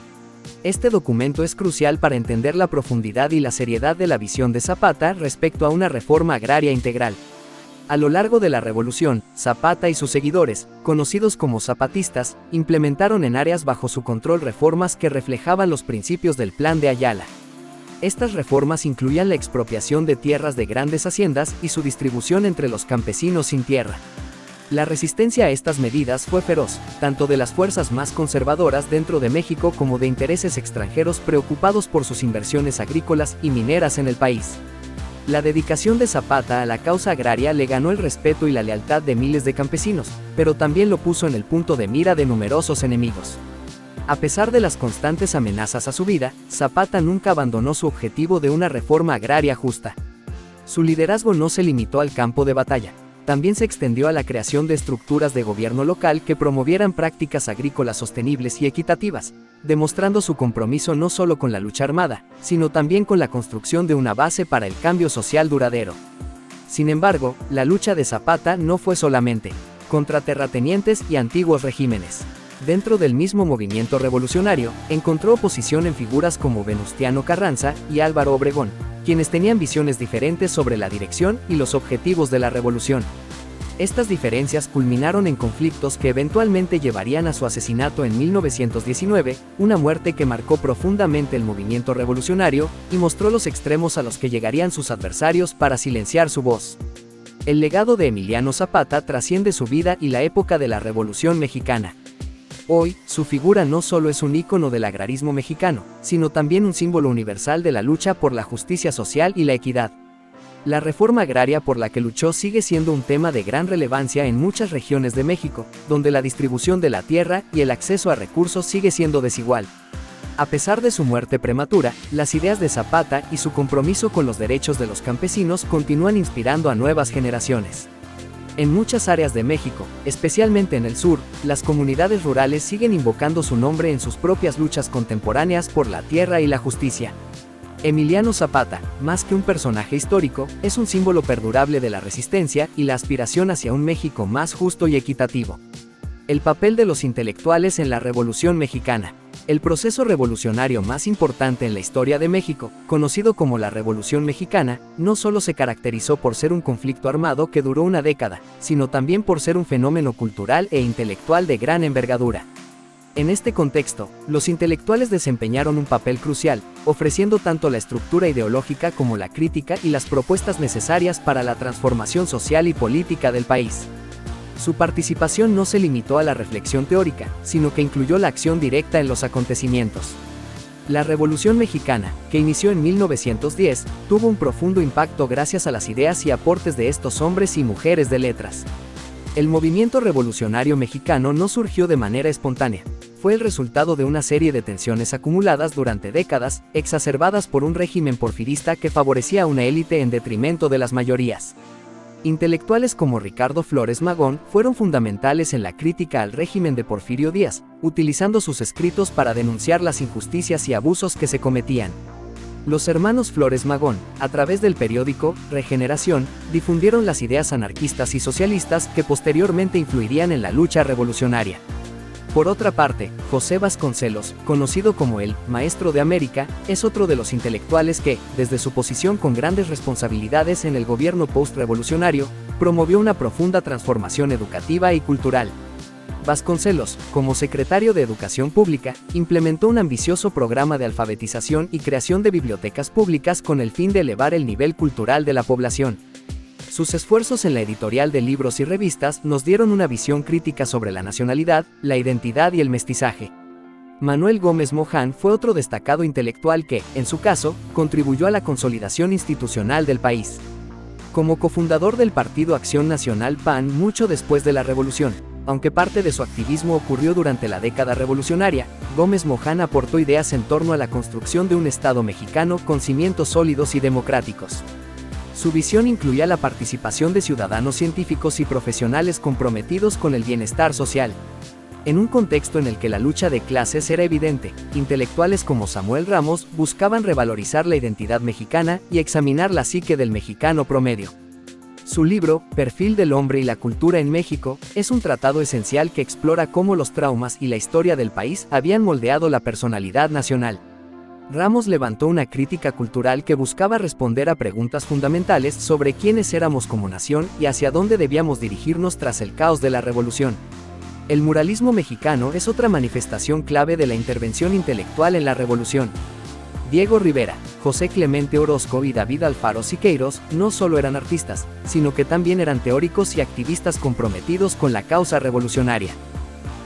Este documento es crucial para entender la profundidad y la seriedad de la visión de Zapata respecto a una reforma agraria integral. A lo largo de la revolución, Zapata y sus seguidores, conocidos como zapatistas, implementaron en áreas bajo su control reformas que reflejaban los principios del Plan de Ayala. Estas reformas incluían la expropiación de tierras de grandes haciendas y su distribución entre los campesinos sin tierra. La resistencia a estas medidas fue feroz, tanto de las fuerzas más conservadoras dentro de México como de intereses extranjeros preocupados por sus inversiones agrícolas y mineras en el país. La dedicación de Zapata a la causa agraria le ganó el respeto y la lealtad de miles de campesinos, pero también lo puso en el punto de mira de numerosos enemigos. A pesar de las constantes amenazas a su vida, Zapata nunca abandonó su objetivo de una reforma agraria justa. Su liderazgo no se limitó al campo de batalla, también se extendió a la creación de estructuras de gobierno local que promovieran prácticas agrícolas sostenibles y equitativas, demostrando su compromiso no solo con la lucha armada, sino también con la construcción de una base para el cambio social duradero. Sin embargo, la lucha de Zapata no fue solamente contra terratenientes y antiguos regímenes. Dentro del mismo movimiento revolucionario, encontró oposición en figuras como Venustiano Carranza y Álvaro Obregón, quienes tenían visiones diferentes sobre la dirección y los objetivos de la revolución. Estas diferencias culminaron en conflictos que eventualmente llevarían a su asesinato en 1919, una muerte que marcó profundamente el movimiento revolucionario y mostró los extremos a los que llegarían sus adversarios para silenciar su voz. El legado de Emiliano Zapata trasciende su vida y la época de la Revolución Mexicana. Hoy, su figura no solo es un ícono del agrarismo mexicano, sino también un símbolo universal de la lucha por la justicia social y la equidad. La reforma agraria por la que luchó sigue siendo un tema de gran relevancia en muchas regiones de México, donde la distribución de la tierra y el acceso a recursos sigue siendo desigual. A pesar de su muerte prematura, las ideas de Zapata y su compromiso con los derechos de los campesinos continúan inspirando a nuevas generaciones. En muchas áreas de México, especialmente en el sur, las comunidades rurales siguen invocando su nombre en sus propias luchas contemporáneas por la tierra y la justicia. Emiliano Zapata, más que un personaje histórico, es un símbolo perdurable de la resistencia y la aspiración hacia un México más justo y equitativo. El papel de los intelectuales en la Revolución Mexicana. El proceso revolucionario más importante en la historia de México, conocido como la Revolución Mexicana, no solo se caracterizó por ser un conflicto armado que duró una década, sino también por ser un fenómeno cultural e intelectual de gran envergadura. En este contexto, los intelectuales desempeñaron un papel crucial, ofreciendo tanto la estructura ideológica como la crítica y las propuestas necesarias para la transformación social y política del país. Su participación no se limitó a la reflexión teórica, sino que incluyó la acción directa en los acontecimientos. La Revolución Mexicana, que inició en 1910, tuvo un profundo impacto gracias a las ideas y aportes de estos hombres y mujeres de letras. El movimiento revolucionario mexicano no surgió de manera espontánea, fue el resultado de una serie de tensiones acumuladas durante décadas, exacerbadas por un régimen porfirista que favorecía a una élite en detrimento de las mayorías. Intelectuales como Ricardo Flores Magón fueron fundamentales en la crítica al régimen de Porfirio Díaz, utilizando sus escritos para denunciar las injusticias y abusos que se cometían. Los hermanos Flores Magón, a través del periódico Regeneración, difundieron las ideas anarquistas y socialistas que posteriormente influirían en la lucha revolucionaria. Por otra parte, José Vasconcelos, conocido como el Maestro de América, es otro de los intelectuales que, desde su posición con grandes responsabilidades en el gobierno post-revolucionario, promovió una profunda transformación educativa y cultural. Vasconcelos, como secretario de Educación Pública, implementó un ambicioso programa de alfabetización y creación de bibliotecas públicas con el fin de elevar el nivel cultural de la población. Sus esfuerzos en la editorial de libros y revistas nos dieron una visión crítica sobre la nacionalidad, la identidad y el mestizaje. Manuel Gómez Moján fue otro destacado intelectual que, en su caso, contribuyó a la consolidación institucional del país. Como cofundador del Partido Acción Nacional PAN mucho después de la Revolución, aunque parte de su activismo ocurrió durante la década revolucionaria, Gómez Moján aportó ideas en torno a la construcción de un Estado mexicano con cimientos sólidos y democráticos. Su visión incluía la participación de ciudadanos científicos y profesionales comprometidos con el bienestar social. En un contexto en el que la lucha de clases era evidente, intelectuales como Samuel Ramos buscaban revalorizar la identidad mexicana y examinar la psique del mexicano promedio. Su libro, Perfil del hombre y la cultura en México, es un tratado esencial que explora cómo los traumas y la historia del país habían moldeado la personalidad nacional. Ramos levantó una crítica cultural que buscaba responder a preguntas fundamentales sobre quiénes éramos como nación y hacia dónde debíamos dirigirnos tras el caos de la revolución. El muralismo mexicano es otra manifestación clave de la intervención intelectual en la revolución. Diego Rivera, José Clemente Orozco y David Alfaro Siqueiros no solo eran artistas, sino que también eran teóricos y activistas comprometidos con la causa revolucionaria.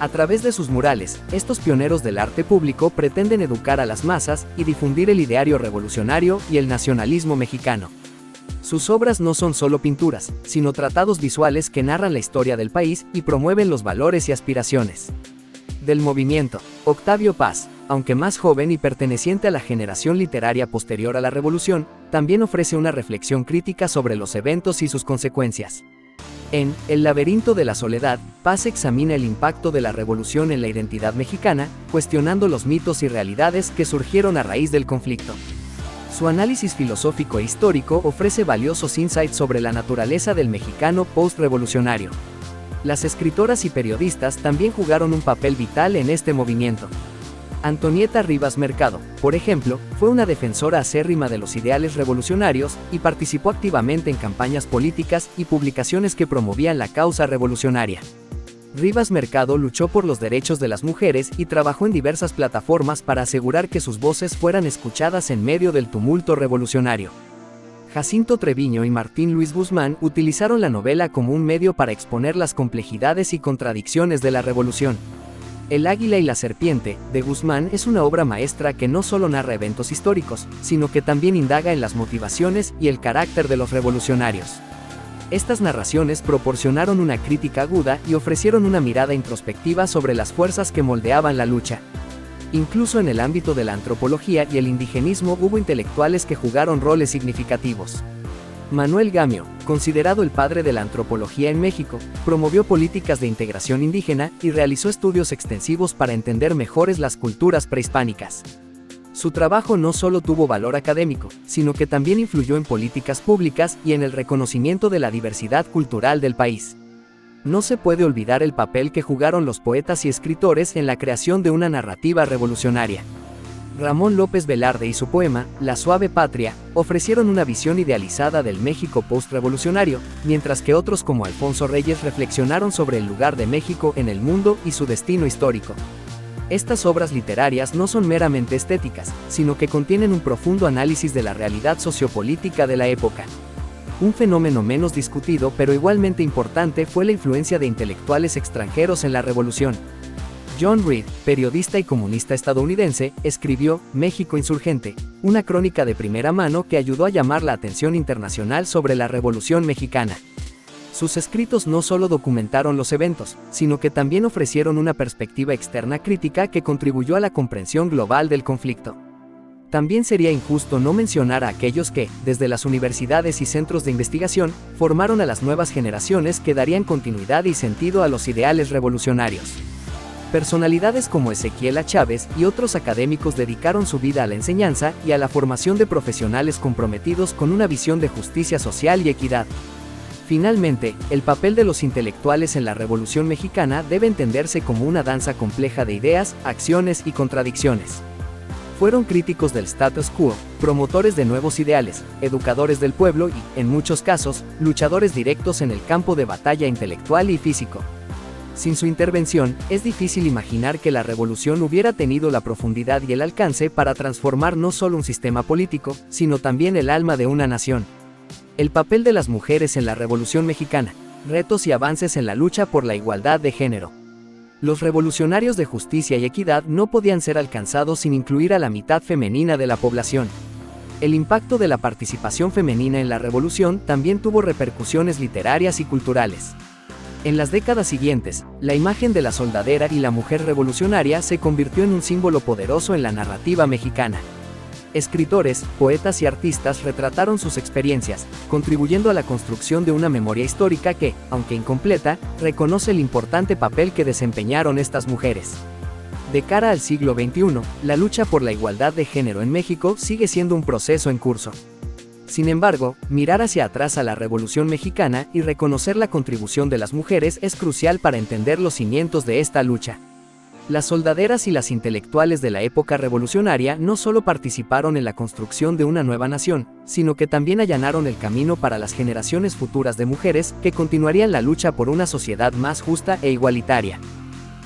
A través de sus murales, estos pioneros del arte público pretenden educar a las masas y difundir el ideario revolucionario y el nacionalismo mexicano. Sus obras no son solo pinturas, sino tratados visuales que narran la historia del país y promueven los valores y aspiraciones del movimiento. Octavio Paz, aunque más joven y perteneciente a la generación literaria posterior a la Revolución, también ofrece una reflexión crítica sobre los eventos y sus consecuencias. En El laberinto de la soledad, Paz examina el impacto de la Revolución en la identidad mexicana, cuestionando los mitos y realidades que surgieron a raíz del conflicto. Su análisis filosófico e histórico ofrece valiosos insights sobre la naturaleza del mexicano post-revolucionario. Las escritoras y periodistas también jugaron un papel vital en este movimiento. Antonieta Rivas Mercado, por ejemplo, fue una defensora acérrima de los ideales revolucionarios y participó activamente en campañas políticas y publicaciones que promovían la causa revolucionaria. Rivas Mercado luchó por los derechos de las mujeres y trabajó en diversas plataformas para asegurar que sus voces fueran escuchadas en medio del tumulto revolucionario. Jacinto Treviño y Martín Luis Guzmán utilizaron la novela como un medio para exponer las complejidades y contradicciones de la revolución. El águila y la serpiente, de Guzmán, es una obra maestra que no solo narra eventos históricos, sino que también indaga en las motivaciones y el carácter de los revolucionarios. Estas narraciones proporcionaron una crítica aguda y ofrecieron una mirada introspectiva sobre las fuerzas que moldeaban la lucha. Incluso en el ámbito de la antropología y el indigenismo hubo intelectuales que jugaron roles significativos. Manuel Gamio, considerado el padre de la antropología en México, promovió políticas de integración indígena y realizó estudios extensivos para entender mejor las culturas prehispánicas. Su trabajo no solo tuvo valor académico, sino que también influyó en políticas públicas y en el reconocimiento de la diversidad cultural del país. No se puede olvidar el papel que jugaron los poetas y escritores en la creación de una narrativa revolucionaria. Ramón López Velarde y su poema, La suave patria, ofrecieron una visión idealizada del México post-revolucionario, mientras que otros como Alfonso Reyes reflexionaron sobre el lugar de México en el mundo y su destino histórico. Estas obras literarias no son meramente estéticas, sino que contienen un profundo análisis de la realidad sociopolítica de la época. Un fenómeno menos discutido pero igualmente importante fue la influencia de intelectuales extranjeros en la revolución. John Reed, periodista y comunista estadounidense, escribió México Insurgente, una crónica de primera mano que ayudó a llamar la atención internacional sobre la Revolución Mexicana. Sus escritos no solo documentaron los eventos, sino que también ofrecieron una perspectiva externa crítica que contribuyó a la comprensión global del conflicto. También sería injusto no mencionar a aquellos que, desde las universidades y centros de investigación, formaron a las nuevas generaciones que darían continuidad y sentido a los ideales revolucionarios. Personalidades como Ezequiel A. Chávez y otros académicos dedicaron su vida a la enseñanza y a la formación de profesionales comprometidos con una visión de justicia social y equidad. Finalmente, el papel de los intelectuales en la Revolución Mexicana debe entenderse como una danza compleja de ideas, acciones y contradicciones. Fueron críticos del status quo, promotores de nuevos ideales, educadores del pueblo y, en muchos casos, luchadores directos en el campo de batalla intelectual y físico. Sin su intervención, es difícil imaginar que la revolución hubiera tenido la profundidad y el alcance para transformar no solo un sistema político, sino también el alma de una nación. El papel de las mujeres en la Revolución Mexicana, retos y avances en la lucha por la igualdad de género. Los revolucionarios de justicia y equidad no podían ser alcanzados sin incluir a la mitad femenina de la población. El impacto de la participación femenina en la revolución también tuvo repercusiones literarias y culturales. En las décadas siguientes, la imagen de la soldadera y la mujer revolucionaria se convirtió en un símbolo poderoso en la narrativa mexicana. Escritores, poetas y artistas retrataron sus experiencias, contribuyendo a la construcción de una memoria histórica que, aunque incompleta, reconoce el importante papel que desempeñaron estas mujeres. De cara al siglo XXI, la lucha por la igualdad de género en México sigue siendo un proceso en curso. Sin embargo, mirar hacia atrás a la Revolución Mexicana y reconocer la contribución de las mujeres es crucial para entender los cimientos de esta lucha. Las soldaderas y las intelectuales de la época revolucionaria no solo participaron en la construcción de una nueva nación, sino que también allanaron el camino para las generaciones futuras de mujeres que continuarían la lucha por una sociedad más justa e igualitaria.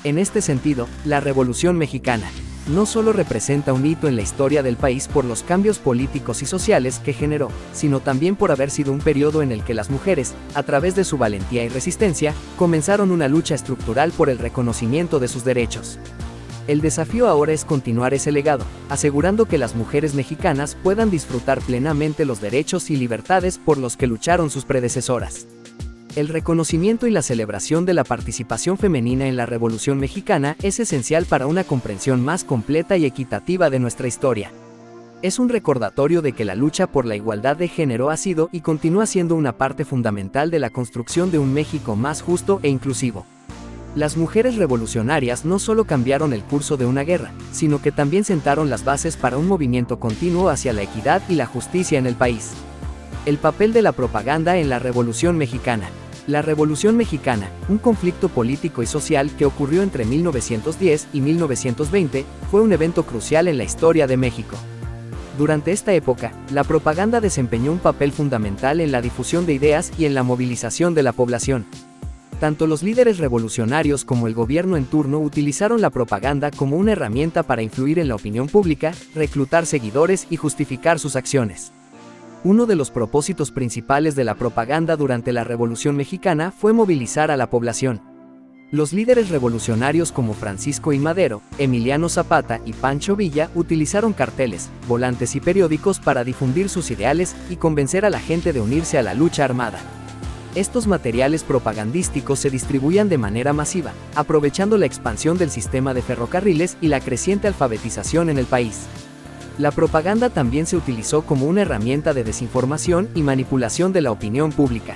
En este sentido, la Revolución Mexicana no solo representa un hito en la historia del país por los cambios políticos y sociales que generó, sino también por haber sido un periodo en el que las mujeres, a través de su valentía y resistencia, comenzaron una lucha estructural por el reconocimiento de sus derechos. El desafío ahora es continuar ese legado, asegurando que las mujeres mexicanas puedan disfrutar plenamente los derechos y libertades por los que lucharon sus predecesoras. El reconocimiento y la celebración de la participación femenina en la Revolución Mexicana es esencial para una comprensión más completa y equitativa de nuestra historia. Es un recordatorio de que la lucha por la igualdad de género ha sido y continúa siendo una parte fundamental de la construcción de un México más justo e inclusivo. Las mujeres revolucionarias no solo cambiaron el curso de una guerra, sino que también sentaron las bases para un movimiento continuo hacia la equidad y la justicia en el país. El papel de la propaganda en la Revolución Mexicana. La Revolución Mexicana, un conflicto político y social que ocurrió entre 1910 y 1920, fue un evento crucial en la historia de México. Durante esta época, la propaganda desempeñó un papel fundamental en la difusión de ideas y en la movilización de la población. Tanto los líderes revolucionarios como el gobierno en turno utilizaron la propaganda como una herramienta para influir en la opinión pública, reclutar seguidores y justificar sus acciones. Uno de los propósitos principales de la propaganda durante la Revolución Mexicana fue movilizar a la población. Los líderes revolucionarios como Francisco I. Madero, Emiliano Zapata y Pancho Villa utilizaron carteles, volantes y periódicos para difundir sus ideales y convencer a la gente de unirse a la lucha armada. Estos materiales propagandísticos se distribuían de manera masiva, aprovechando la expansión del sistema de ferrocarriles y la creciente alfabetización en el país. La propaganda también se utilizó como una herramienta de desinformación y manipulación de la opinión pública.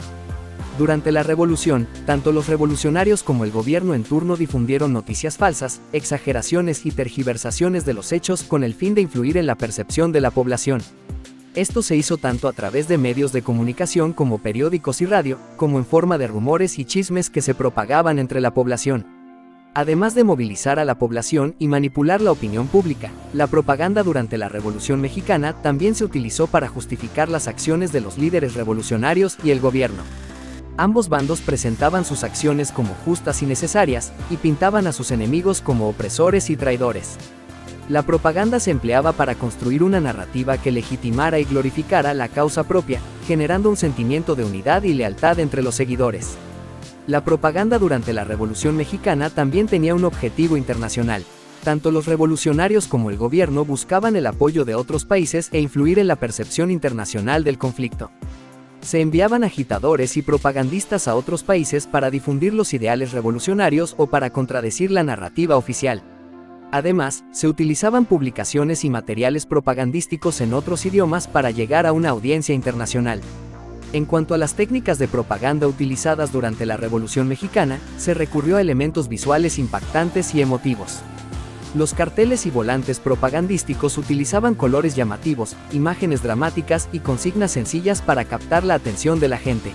Durante la revolución, tanto los revolucionarios como el gobierno en turno difundieron noticias falsas, exageraciones y tergiversaciones de los hechos con el fin de influir en la percepción de la población. Esto se hizo tanto a través de medios de comunicación como periódicos y radio, como en forma de rumores y chismes que se propagaban entre la población. Además de movilizar a la población y manipular la opinión pública, la propaganda durante la Revolución Mexicana también se utilizó para justificar las acciones de los líderes revolucionarios y el gobierno. Ambos bandos presentaban sus acciones como justas y necesarias, y pintaban a sus enemigos como opresores y traidores. La propaganda se empleaba para construir una narrativa que legitimara y glorificara la causa propia, generando un sentimiento de unidad y lealtad entre los seguidores. La propaganda durante la Revolución Mexicana también tenía un objetivo internacional. Tanto los revolucionarios como el gobierno buscaban el apoyo de otros países e influir en la percepción internacional del conflicto. Se enviaban agitadores y propagandistas a otros países para difundir los ideales revolucionarios o para contradecir la narrativa oficial. Además, se utilizaban publicaciones y materiales propagandísticos en otros idiomas para llegar a una audiencia internacional. En cuanto a las técnicas de propaganda utilizadas durante la Revolución Mexicana, se recurrió a elementos visuales impactantes y emotivos. Los carteles y volantes propagandísticos utilizaban colores llamativos, imágenes dramáticas y consignas sencillas para captar la atención de la gente.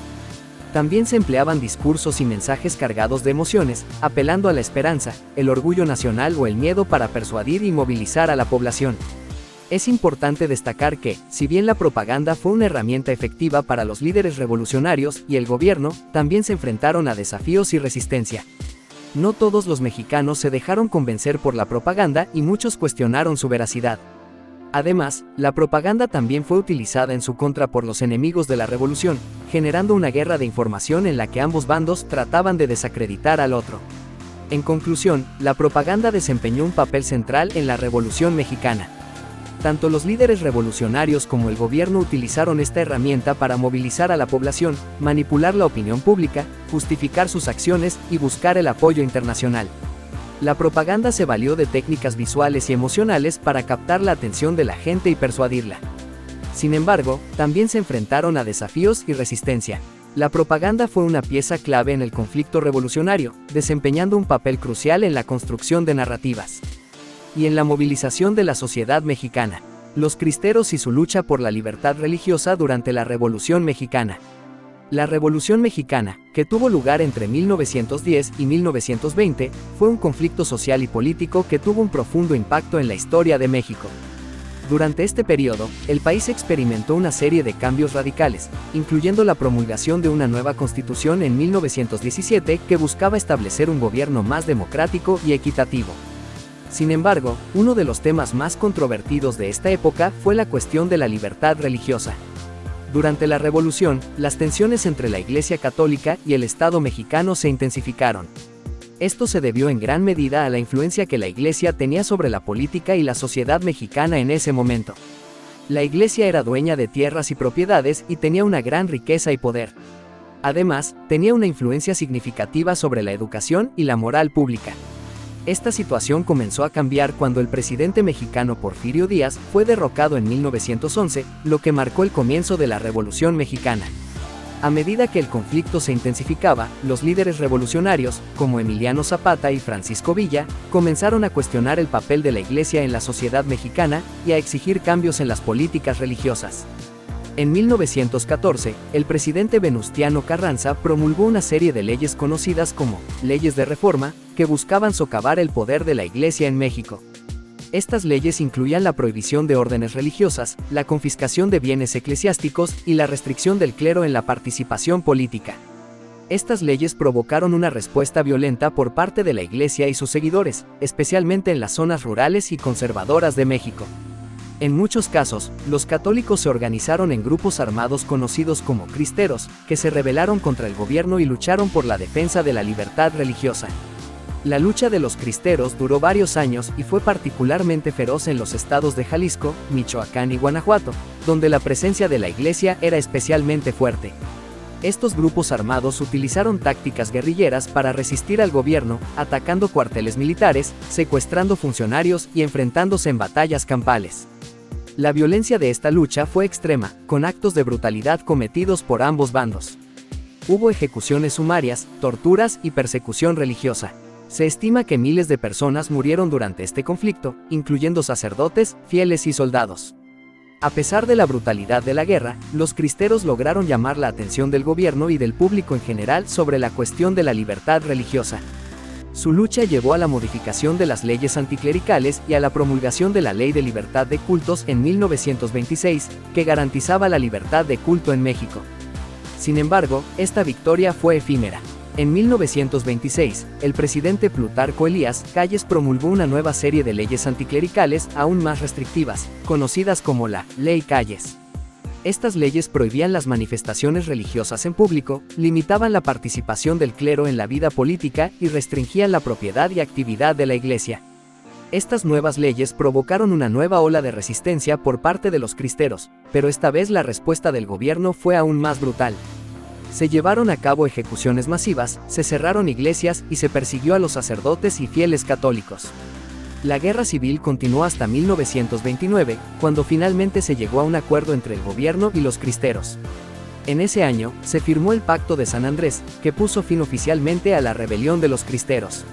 También se empleaban discursos y mensajes cargados de emociones, apelando a la esperanza, el orgullo nacional o el miedo para persuadir y movilizar a la población. Es importante destacar que, si bien la propaganda fue una herramienta efectiva para los líderes revolucionarios y el gobierno, también se enfrentaron a desafíos y resistencia. No todos los mexicanos se dejaron convencer por la propaganda y muchos cuestionaron su veracidad. Además, la propaganda también fue utilizada en su contra por los enemigos de la revolución, generando una guerra de información en la que ambos bandos trataban de desacreditar al otro. En conclusión, la propaganda desempeñó un papel central en la Revolución Mexicana. Tanto los líderes revolucionarios como el gobierno utilizaron esta herramienta para movilizar a la población, manipular la opinión pública, justificar sus acciones y buscar el apoyo internacional. La propaganda se valió de técnicas visuales y emocionales para captar la atención de la gente y persuadirla. Sin embargo, también se enfrentaron a desafíos y resistencia. La propaganda fue una pieza clave en el conflicto revolucionario, desempeñando un papel crucial en la construcción de narrativas y en la movilización de la sociedad mexicana. Los cristeros y su lucha por la libertad religiosa durante la Revolución Mexicana. La Revolución Mexicana, que tuvo lugar entre 1910 y 1920, fue un conflicto social y político que tuvo un profundo impacto en la historia de México. Durante este periodo, el país experimentó una serie de cambios radicales, incluyendo la promulgación de una nueva constitución en 1917 que buscaba establecer un gobierno más democrático y equitativo. Sin embargo, uno de los temas más controvertidos de esta época fue la cuestión de la libertad religiosa. Durante la Revolución, las tensiones entre la Iglesia Católica y el Estado mexicano se intensificaron. Esto se debió en gran medida a la influencia que la Iglesia tenía sobre la política y la sociedad mexicana en ese momento. La Iglesia era dueña de tierras y propiedades y tenía una gran riqueza y poder. Además, tenía una influencia significativa sobre la educación y la moral pública. Esta situación comenzó a cambiar cuando el presidente mexicano Porfirio Díaz fue derrocado en 1911, lo que marcó el comienzo de la Revolución Mexicana. A medida que el conflicto se intensificaba, los líderes revolucionarios, como Emiliano Zapata y Francisco Villa, comenzaron a cuestionar el papel de la Iglesia en la sociedad mexicana y a exigir cambios en las políticas religiosas. En 1914, el presidente Venustiano Carranza promulgó una serie de leyes conocidas como leyes de reforma, que buscaban socavar el poder de la Iglesia en México. Estas leyes incluían la prohibición de órdenes religiosas, la confiscación de bienes eclesiásticos y la restricción del clero en la participación política. Estas leyes provocaron una respuesta violenta por parte de la Iglesia y sus seguidores, especialmente en las zonas rurales y conservadoras de México. En muchos casos, los católicos se organizaron en grupos armados conocidos como cristeros, que se rebelaron contra el gobierno y lucharon por la defensa de la libertad religiosa. La lucha de los cristeros duró varios años y fue particularmente feroz en los estados de Jalisco, Michoacán y Guanajuato, donde la presencia de la Iglesia era especialmente fuerte. Estos grupos armados utilizaron tácticas guerrilleras para resistir al gobierno, atacando cuarteles militares, secuestrando funcionarios y enfrentándose en batallas campales. La violencia de esta lucha fue extrema, con actos de brutalidad cometidos por ambos bandos. Hubo ejecuciones sumarias, torturas y persecución religiosa. Se estima que miles de personas murieron durante este conflicto, incluyendo sacerdotes, fieles y soldados. A pesar de la brutalidad de la guerra, los cristeros lograron llamar la atención del gobierno y del público en general sobre la cuestión de la libertad religiosa. Su lucha llevó a la modificación de las leyes anticlericales y a la promulgación de la Ley de Libertad de Cultos en 1926, que garantizaba la libertad de culto en México. Sin embargo, esta victoria fue efímera. En 1926, el presidente Plutarco Elías Calles promulgó una nueva serie de leyes anticlericales aún más restrictivas, conocidas como la Ley Calles. Estas leyes prohibían las manifestaciones religiosas en público, limitaban la participación del clero en la vida política y restringían la propiedad y actividad de la Iglesia. Estas nuevas leyes provocaron una nueva ola de resistencia por parte de los cristeros, pero esta vez la respuesta del gobierno fue aún más brutal. Se llevaron a cabo ejecuciones masivas, se cerraron iglesias y se persiguió a los sacerdotes y fieles católicos. La guerra civil continuó hasta 1929, cuando finalmente se llegó a un acuerdo entre el gobierno y los cristeros. En ese año, se firmó el Pacto de San Andrés, que puso fin oficialmente a la rebelión de los cristeros.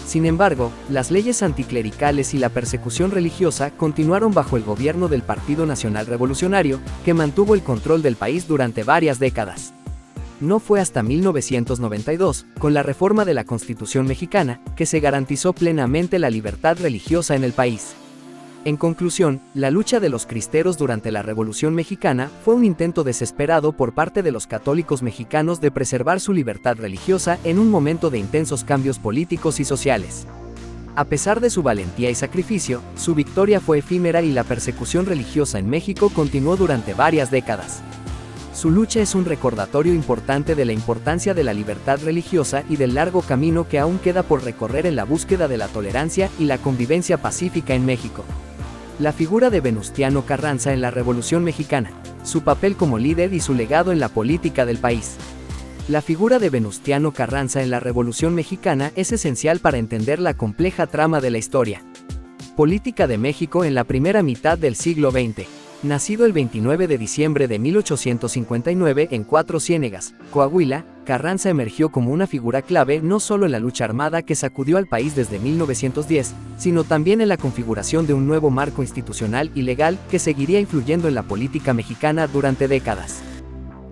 Sin embargo, las leyes anticlericales y la persecución religiosa continuaron bajo el gobierno del Partido Nacional Revolucionario, que mantuvo el control del país durante varias décadas. No fue hasta 1992, con la reforma de la Constitución mexicana, que se garantizó plenamente la libertad religiosa en el país. En conclusión, la lucha de los cristeros durante la Revolución Mexicana fue un intento desesperado por parte de los católicos mexicanos de preservar su libertad religiosa en un momento de intensos cambios políticos y sociales. A pesar de su valentía y sacrificio, su victoria fue efímera y la persecución religiosa en México continuó durante varias décadas. Su lucha es un recordatorio importante de la importancia de la libertad religiosa y del largo camino que aún queda por recorrer en la búsqueda de la tolerancia y la convivencia pacífica en México. La figura de Venustiano Carranza en la Revolución Mexicana, su papel como líder y su legado en la política del país. La figura de Venustiano Carranza en la Revolución Mexicana es esencial para entender la compleja trama de la historia política de México en la primera mitad del siglo XX. Nacido el 29 de diciembre de 1859 en Cuatro Ciénegas, Coahuila, Carranza emergió como una figura clave no solo en la lucha armada que sacudió al país desde 1910, sino también en la configuración de un nuevo marco institucional y legal que seguiría influyendo en la política mexicana durante décadas.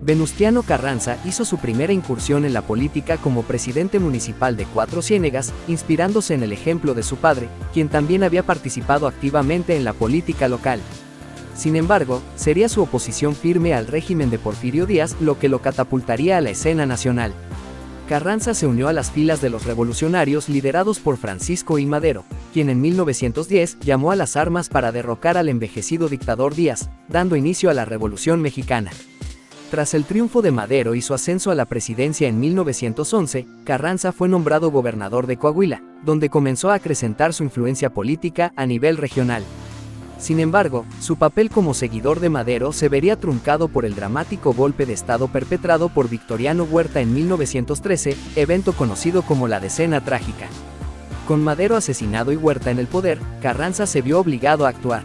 Venustiano Carranza hizo su primera incursión en la política como presidente municipal de Cuatro Ciénegas, inspirándose en el ejemplo de su padre, quien también había participado activamente en la política local. Sin embargo, sería su oposición firme al régimen de Porfirio Díaz lo que lo catapultaría a la escena nacional. Carranza se unió a las filas de los revolucionarios liderados por Francisco I. Madero, quien en 1910 llamó a las armas para derrocar al envejecido dictador Díaz, dando inicio a la Revolución Mexicana. Tras el triunfo de Madero y su ascenso a la presidencia en 1911, Carranza fue nombrado gobernador de Coahuila, donde comenzó a acrecentar su influencia política a nivel regional. Sin embargo, su papel como seguidor de Madero se vería truncado por el dramático golpe de Estado perpetrado por Victoriano Huerta en 1913, evento conocido como la Decena Trágica. Con Madero asesinado y Huerta en el poder, Carranza se vio obligado a actuar.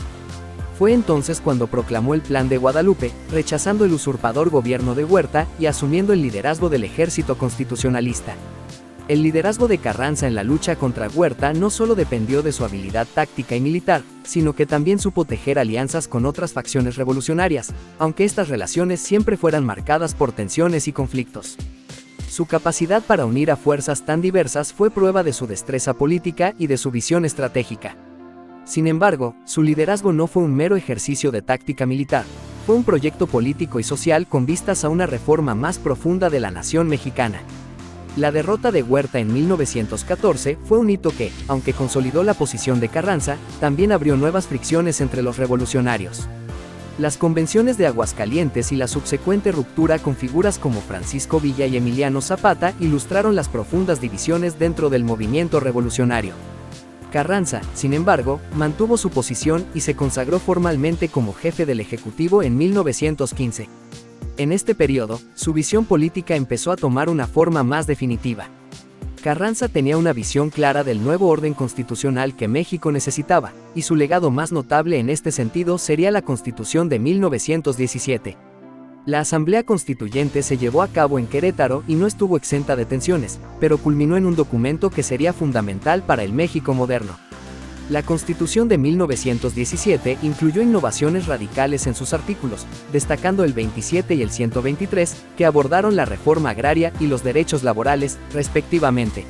Fue entonces cuando proclamó el Plan de Guadalupe, rechazando el usurpador gobierno de Huerta y asumiendo el liderazgo del ejército constitucionalista. El liderazgo de Carranza en la lucha contra Huerta no solo dependió de su habilidad táctica y militar, sino que también supo tejer alianzas con otras facciones revolucionarias, aunque estas relaciones siempre fueran marcadas por tensiones y conflictos. Su capacidad para unir a fuerzas tan diversas fue prueba de su destreza política y de su visión estratégica. Sin embargo, su liderazgo no fue un mero ejercicio de táctica militar, fue un proyecto político y social con vistas a una reforma más profunda de la nación mexicana. La derrota de Huerta en 1914 fue un hito que, aunque consolidó la posición de Carranza, también abrió nuevas fricciones entre los revolucionarios. Las convenciones de Aguascalientes y la subsecuente ruptura con figuras como Francisco Villa y Emiliano Zapata ilustraron las profundas divisiones dentro del movimiento revolucionario. Carranza, sin embargo, mantuvo su posición y se consagró formalmente como jefe del Ejecutivo en 1915. En este periodo, su visión política empezó a tomar una forma más definitiva. Carranza tenía una visión clara del nuevo orden constitucional que México necesitaba, y su legado más notable en este sentido sería la Constitución de 1917. La Asamblea Constituyente se llevó a cabo en Querétaro y no estuvo exenta de tensiones, pero culminó en un documento que sería fundamental para el México moderno. La Constitución de 1917 incluyó innovaciones radicales en sus artículos, destacando el 27 y el 123, que abordaron la reforma agraria y los derechos laborales, respectivamente.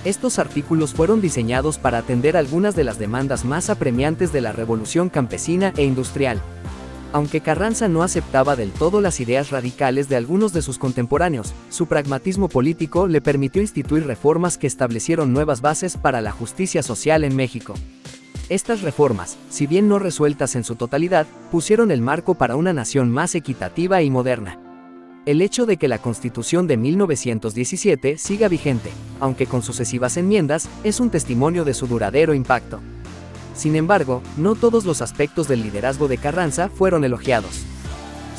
Estos artículos fueron diseñados para atender algunas de las demandas más apremiantes de la revolución campesina e industrial. Aunque Carranza no aceptaba del todo las ideas radicales de algunos de sus contemporáneos, su pragmatismo político le permitió instituir reformas que establecieron nuevas bases para la justicia social en México. Estas reformas, si bien no resueltas en su totalidad, pusieron el marco para una nación más equitativa y moderna. El hecho de que la Constitución de 1917 siga vigente, aunque con sucesivas enmiendas, es un testimonio de su duradero impacto. Sin embargo, no todos los aspectos del liderazgo de Carranza fueron elogiados.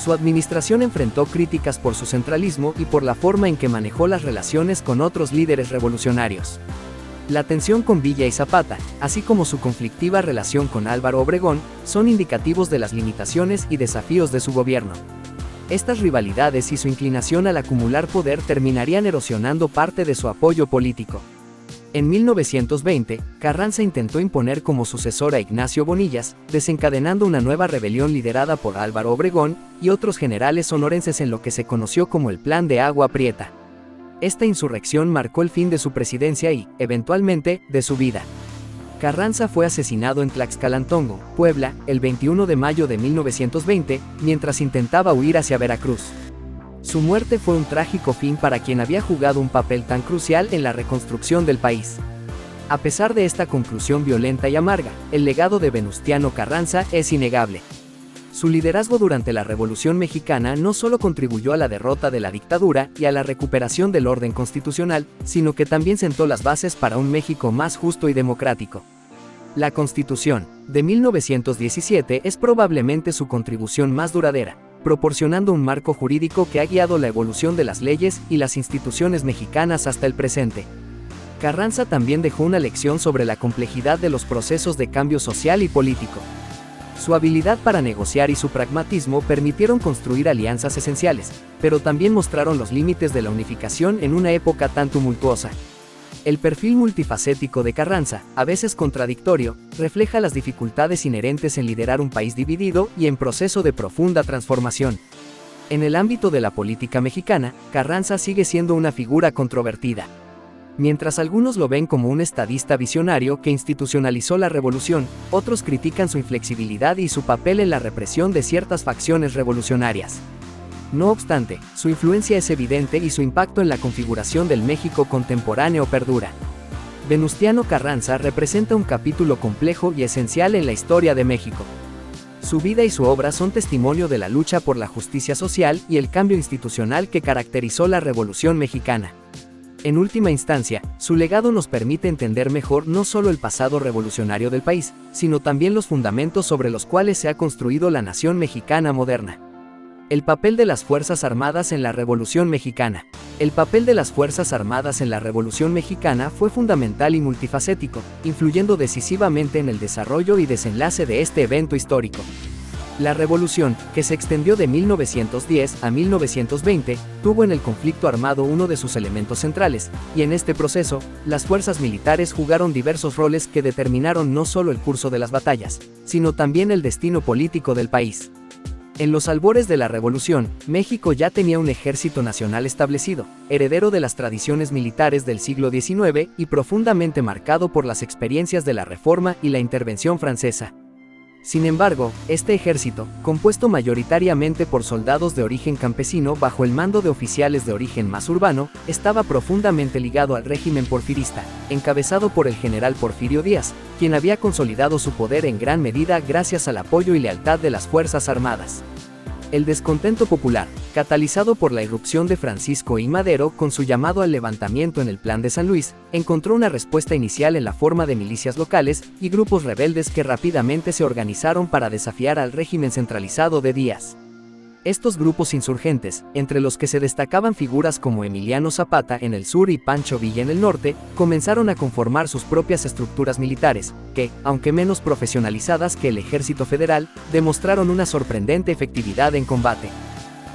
Su administración enfrentó críticas por su centralismo y por la forma en que manejó las relaciones con otros líderes revolucionarios. La tensión con Villa y Zapata, así como su conflictiva relación con Álvaro Obregón, son indicativos de las limitaciones y desafíos de su gobierno. Estas rivalidades y su inclinación al acumular poder terminarían erosionando parte de su apoyo político. En 1920, Carranza intentó imponer como sucesor a Ignacio Bonillas, desencadenando una nueva rebelión liderada por Álvaro Obregón y otros generales sonorenses en lo que se conoció como el Plan de Agua Prieta. Esta insurrección marcó el fin de su presidencia y, eventualmente, de su vida. Carranza fue asesinado en Tlaxcalantongo, Puebla, el 21 de mayo de 1920, mientras intentaba huir hacia Veracruz. Su muerte fue un trágico fin para quien había jugado un papel tan crucial en la reconstrucción del país. A pesar de esta conclusión violenta y amarga, el legado de Venustiano Carranza es innegable. Su liderazgo durante la Revolución Mexicana no solo contribuyó a la derrota de la dictadura y a la recuperación del orden constitucional, sino que también sentó las bases para un México más justo y democrático. La Constitución, de 1917, es probablemente su contribución más duradera, proporcionando un marco jurídico que ha guiado la evolución de las leyes y las instituciones mexicanas hasta el presente. Carranza también dejó una lección sobre la complejidad de los procesos de cambio social y político. Su habilidad para negociar y su pragmatismo permitieron construir alianzas esenciales, pero también mostraron los límites de la unificación en una época tan tumultuosa. El perfil multifacético de Carranza, a veces contradictorio, refleja las dificultades inherentes en liderar un país dividido y en proceso de profunda transformación. En el ámbito de la política mexicana, Carranza sigue siendo una figura controvertida. Mientras algunos lo ven como un estadista visionario que institucionalizó la revolución, otros critican su inflexibilidad y su papel en la represión de ciertas facciones revolucionarias. No obstante, su influencia es evidente y su impacto en la configuración del México contemporáneo perdura. Venustiano Carranza representa un capítulo complejo y esencial en la historia de México. Su vida y su obra son testimonio de la lucha por la justicia social y el cambio institucional que caracterizó la Revolución Mexicana. En última instancia, su legado nos permite entender mejor no solo el pasado revolucionario del país, sino también los fundamentos sobre los cuales se ha construido la nación mexicana moderna. El papel de las Fuerzas Armadas en la Revolución Mexicana. El papel de las Fuerzas Armadas en la Revolución Mexicana fue fundamental y multifacético, influyendo decisivamente en el desarrollo y desenlace de este evento histórico. La revolución, que se extendió de 1910 a 1920, tuvo en el conflicto armado uno de sus elementos centrales, y en este proceso, las fuerzas militares jugaron diversos roles que determinaron no solo el curso de las batallas, sino también el destino político del país. En los albores de la revolución, México ya tenía un ejército nacional establecido, heredero de las tradiciones militares del siglo XIX y profundamente marcado por las experiencias de la Reforma y la intervención francesa. Sin embargo, este ejército, compuesto mayoritariamente por soldados de origen campesino bajo el mando de oficiales de origen más urbano, estaba profundamente ligado al régimen porfirista, encabezado por el general Porfirio Díaz, quien había consolidado su poder en gran medida gracias al apoyo y lealtad de las Fuerzas Armadas. El descontento popular, catalizado por la irrupción de Francisco I. Madero con su llamado al levantamiento en el Plan de San Luis, encontró una respuesta inicial en la forma de milicias locales y grupos rebeldes que rápidamente se organizaron para desafiar al régimen centralizado de Díaz. Estos grupos insurgentes, entre los que se destacaban figuras como Emiliano Zapata en el sur y Pancho Villa en el norte, comenzaron a conformar sus propias estructuras militares, que, aunque menos profesionalizadas que el Ejército Federal, demostraron una sorprendente efectividad en combate.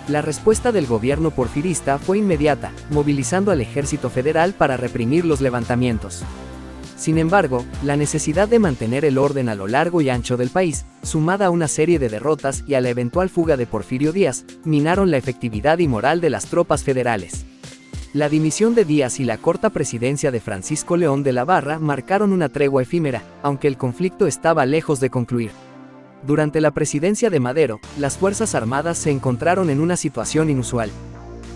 La respuesta del gobierno porfirista fue inmediata, movilizando al Ejército Federal para reprimir los levantamientos. Sin embargo, la necesidad de mantener el orden a lo largo y ancho del país, sumada a una serie de derrotas y a la eventual fuga de Porfirio Díaz, minaron la efectividad y moral de las tropas federales. La dimisión de Díaz y la corta presidencia de Francisco León de la Barra marcaron una tregua efímera, aunque el conflicto estaba lejos de concluir. Durante la presidencia de Madero, las Fuerzas Armadas se encontraron en una situación inusual.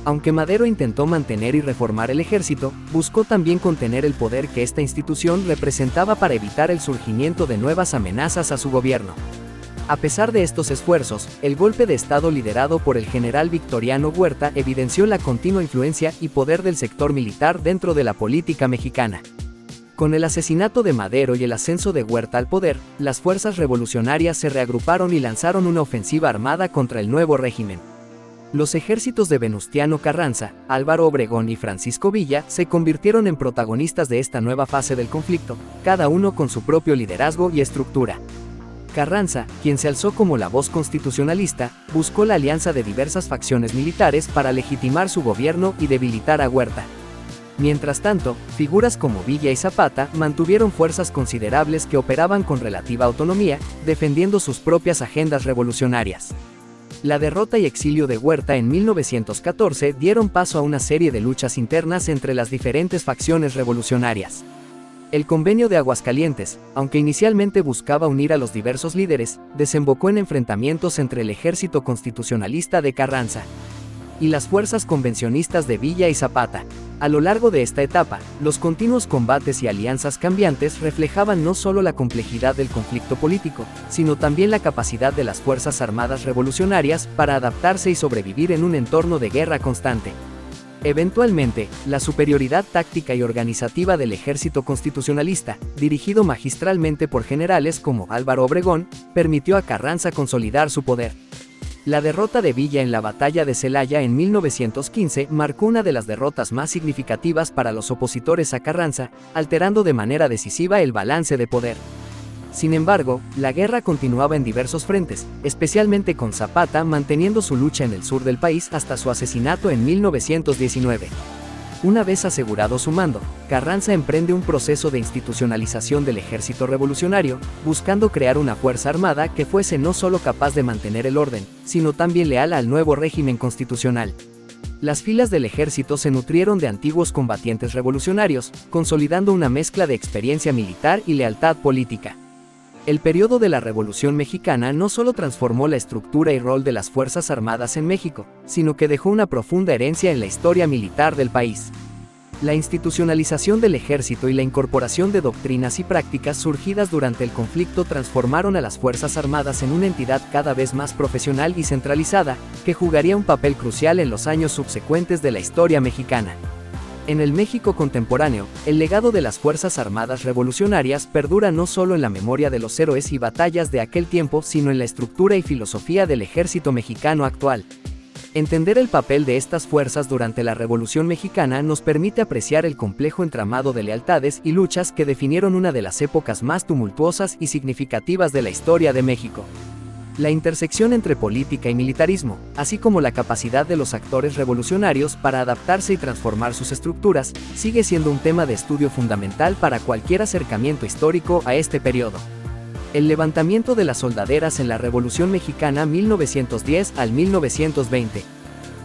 Aunque Madero intentó mantener y reformar el ejército, buscó también contener el poder que esta institución representaba para evitar el surgimiento de nuevas amenazas a su gobierno. A pesar de estos esfuerzos, el golpe de Estado liderado por el general Victoriano Huerta evidenció la continua influencia y poder del sector militar dentro de la política mexicana. Con el asesinato de Madero y el ascenso de Huerta al poder, las fuerzas revolucionarias se reagruparon y lanzaron una ofensiva armada contra el nuevo régimen. Los ejércitos de Venustiano Carranza, Álvaro Obregón y Francisco Villa se convirtieron en protagonistas de esta nueva fase del conflicto, cada uno con su propio liderazgo y estructura. Carranza, quien se alzó como la voz constitucionalista, buscó la alianza de diversas facciones militares para legitimar su gobierno y debilitar a Huerta. Mientras tanto, figuras como Villa y Zapata mantuvieron fuerzas considerables que operaban con relativa autonomía, defendiendo sus propias agendas revolucionarias. La derrota y exilio de Huerta en 1914 dieron paso a una serie de luchas internas entre las diferentes facciones revolucionarias. El Convenio de Aguascalientes, aunque inicialmente buscaba unir a los diversos líderes, desembocó en enfrentamientos entre el ejército constitucionalista de Carranza y las fuerzas convencionistas de Villa y Zapata. A lo largo de esta etapa, los continuos combates y alianzas cambiantes reflejaban no solo la complejidad del conflicto político, sino también la capacidad de las Fuerzas Armadas revolucionarias para adaptarse y sobrevivir en un entorno de guerra constante. Eventualmente, la superioridad táctica y organizativa del ejército constitucionalista, dirigido magistralmente por generales como Álvaro Obregón, permitió a Carranza consolidar su poder. La derrota de Villa en la batalla de Celaya en 1915 marcó una de las derrotas más significativas para los opositores a Carranza, alterando de manera decisiva el balance de poder. Sin embargo, la guerra continuaba en diversos frentes, especialmente con Zapata manteniendo su lucha en el sur del país hasta su asesinato en 1919. Una vez asegurado su mando, Carranza emprende un proceso de institucionalización del ejército revolucionario, buscando crear una fuerza armada que fuese no solo capaz de mantener el orden, sino también leal al nuevo régimen constitucional. Las filas del ejército se nutrieron de antiguos combatientes revolucionarios, consolidando una mezcla de experiencia militar y lealtad política. El periodo de la Revolución Mexicana no solo transformó la estructura y rol de las Fuerzas Armadas en México, sino que dejó una profunda herencia en la historia militar del país. La institucionalización del ejército y la incorporación de doctrinas y prácticas surgidas durante el conflicto transformaron a las Fuerzas Armadas en una entidad cada vez más profesional y centralizada, que jugaría un papel crucial en los años subsecuentes de la historia mexicana. En el México contemporáneo, el legado de las Fuerzas Armadas revolucionarias perdura no solo en la memoria de los héroes y batallas de aquel tiempo, sino en la estructura y filosofía del ejército mexicano actual. Entender el papel de estas fuerzas durante la Revolución Mexicana nos permite apreciar el complejo entramado de lealtades y luchas que definieron una de las épocas más tumultuosas y significativas de la historia de México. La intersección entre política y militarismo, así como la capacidad de los actores revolucionarios para adaptarse y transformar sus estructuras, sigue siendo un tema de estudio fundamental para cualquier acercamiento histórico a este periodo. El levantamiento de las soldaderas en la Revolución Mexicana 1910 al 1920.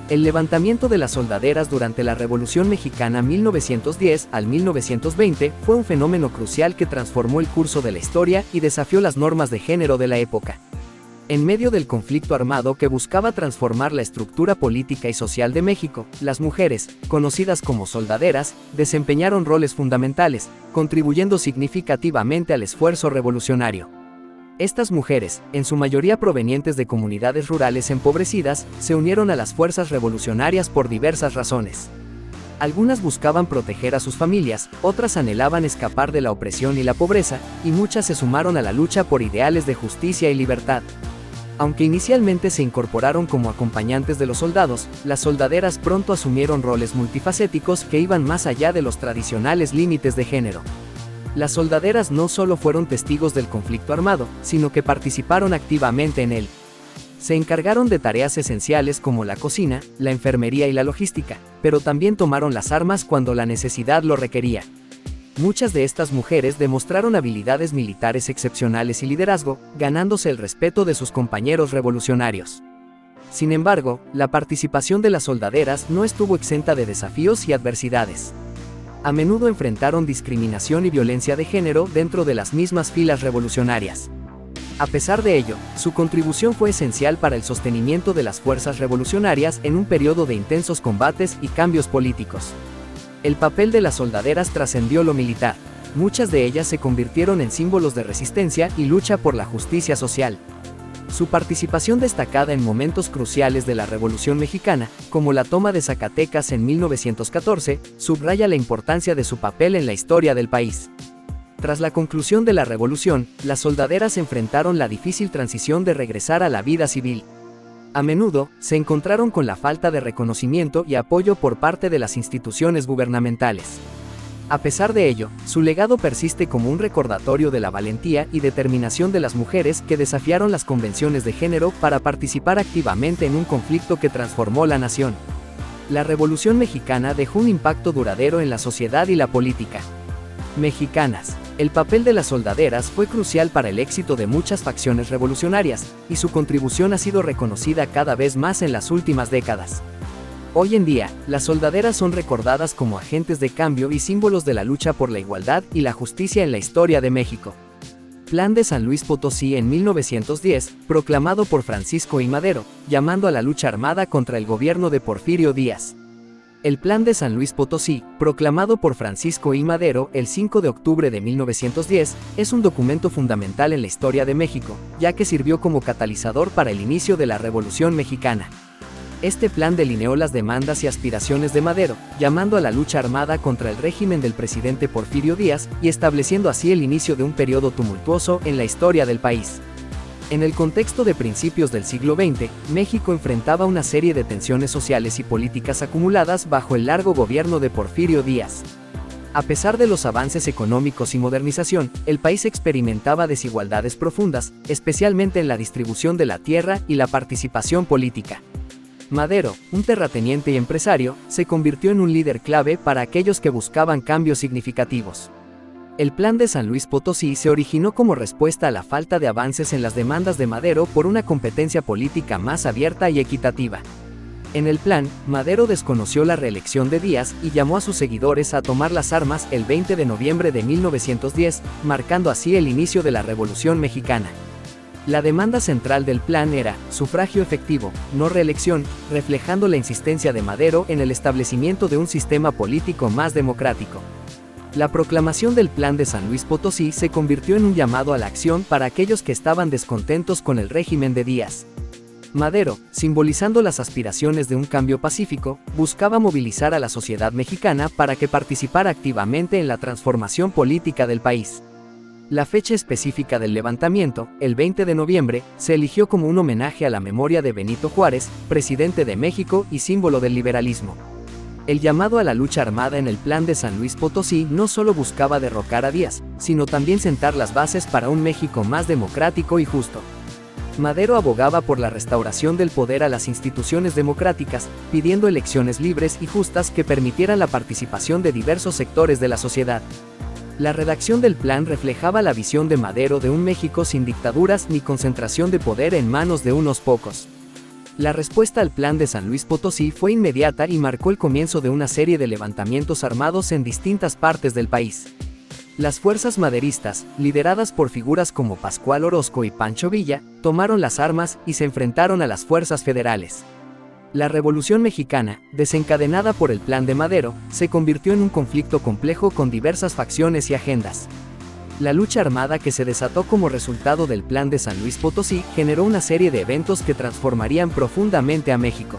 El levantamiento de las soldaderas durante la Revolución Mexicana 1910 al 1920 fue un fenómeno crucial que transformó el curso de la historia y desafió las normas de género de la época. En medio del conflicto armado que buscaba transformar la estructura política y social de México, las mujeres, conocidas como soldaderas, desempeñaron roles fundamentales, contribuyendo significativamente al esfuerzo revolucionario. Estas mujeres, en su mayoría provenientes de comunidades rurales empobrecidas, se unieron a las fuerzas revolucionarias por diversas razones. Algunas buscaban proteger a sus familias, otras anhelaban escapar de la opresión y la pobreza, y muchas se sumaron a la lucha por ideales de justicia y libertad. Aunque inicialmente se incorporaron como acompañantes de los soldados, las soldaderas pronto asumieron roles multifacéticos que iban más allá de los tradicionales límites de género. Las soldaderas no solo fueron testigos del conflicto armado, sino que participaron activamente en él. Se encargaron de tareas esenciales como la cocina, la enfermería y la logística, pero también tomaron las armas cuando la necesidad lo requería. Muchas de estas mujeres demostraron habilidades militares excepcionales y liderazgo, ganándose el respeto de sus compañeros revolucionarios. Sin embargo, la participación de las soldaderas no estuvo exenta de desafíos y adversidades. A menudo enfrentaron discriminación y violencia de género dentro de las mismas filas revolucionarias. A pesar de ello, su contribución fue esencial para el sostenimiento de las fuerzas revolucionarias en un periodo de intensos combates y cambios políticos. El papel de las soldaderas trascendió lo militar. Muchas de ellas se convirtieron en símbolos de resistencia y lucha por la justicia social. Su participación destacada en momentos cruciales de la Revolución Mexicana, como la toma de Zacatecas en 1914, subraya la importancia de su papel en la historia del país. Tras la conclusión de la revolución, las soldaderas enfrentaron la difícil transición de regresar a la vida civil. A menudo, se encontraron con la falta de reconocimiento y apoyo por parte de las instituciones gubernamentales. A pesar de ello, su legado persiste como un recordatorio de la valentía y determinación de las mujeres que desafiaron las convenciones de género para participar activamente en un conflicto que transformó la nación. La Revolución Mexicana dejó un impacto duradero en la sociedad y la política. Mexicanas. El papel de las soldaderas fue crucial para el éxito de muchas facciones revolucionarias, y su contribución ha sido reconocida cada vez más en las últimas décadas. Hoy en día, las soldaderas son recordadas como agentes de cambio y símbolos de la lucha por la igualdad y la justicia en la historia de México. Plan de San Luis Potosí en 1910, proclamado por Francisco I. Madero, llamando a la lucha armada contra el gobierno de Porfirio Díaz. El Plan de San Luis Potosí, proclamado por Francisco I. Madero el 5 de octubre de 1910, es un documento fundamental en la historia de México, ya que sirvió como catalizador para el inicio de la Revolución Mexicana. Este plan delineó las demandas y aspiraciones de Madero, llamando a la lucha armada contra el régimen del presidente Porfirio Díaz y estableciendo así el inicio de un periodo tumultuoso en la historia del país. En el contexto de principios del siglo XX, México enfrentaba una serie de tensiones sociales y políticas acumuladas bajo el largo gobierno de Porfirio Díaz. A pesar de los avances económicos y modernización, el país experimentaba desigualdades profundas, especialmente en la distribución de la tierra y la participación política. Madero, un terrateniente y empresario, se convirtió en un líder clave para aquellos que buscaban cambios significativos. El Plan de San Luis Potosí se originó como respuesta a la falta de avances en las demandas de Madero por una competencia política más abierta y equitativa. En el plan, Madero desconoció la reelección de Díaz y llamó a sus seguidores a tomar las armas el 20 de noviembre de 1910, marcando así el inicio de la Revolución Mexicana. La demanda central del plan era sufragio efectivo, no reelección, reflejando la insistencia de Madero en el establecimiento de un sistema político más democrático. La proclamación del Plan de San Luis Potosí se convirtió en un llamado a la acción para aquellos que estaban descontentos con el régimen de Díaz. Madero, simbolizando las aspiraciones de un cambio pacífico, buscaba movilizar a la sociedad mexicana para que participara activamente en la transformación política del país. La fecha específica del levantamiento, el 20 de noviembre, se eligió como un homenaje a la memoria de Benito Juárez, presidente de México y símbolo del liberalismo. El llamado a la lucha armada en el Plan de San Luis Potosí no solo buscaba derrocar a Díaz, sino también sentar las bases para un México más democrático y justo. Madero abogaba por la restauración del poder a las instituciones democráticas, pidiendo elecciones libres y justas que permitieran la participación de diversos sectores de la sociedad. La redacción del plan reflejaba la visión de Madero de un México sin dictaduras ni concentración de poder en manos de unos pocos. La respuesta al Plan de San Luis Potosí fue inmediata y marcó el comienzo de una serie de levantamientos armados en distintas partes del país. Las fuerzas maderistas, lideradas por figuras como Pascual Orozco y Pancho Villa, tomaron las armas y se enfrentaron a las fuerzas federales. La Revolución Mexicana, desencadenada por el Plan de Madero, se convirtió en un conflicto complejo con diversas facciones y agendas. La lucha armada que se desató como resultado del Plan de San Luis Potosí generó una serie de eventos que transformarían profundamente a México.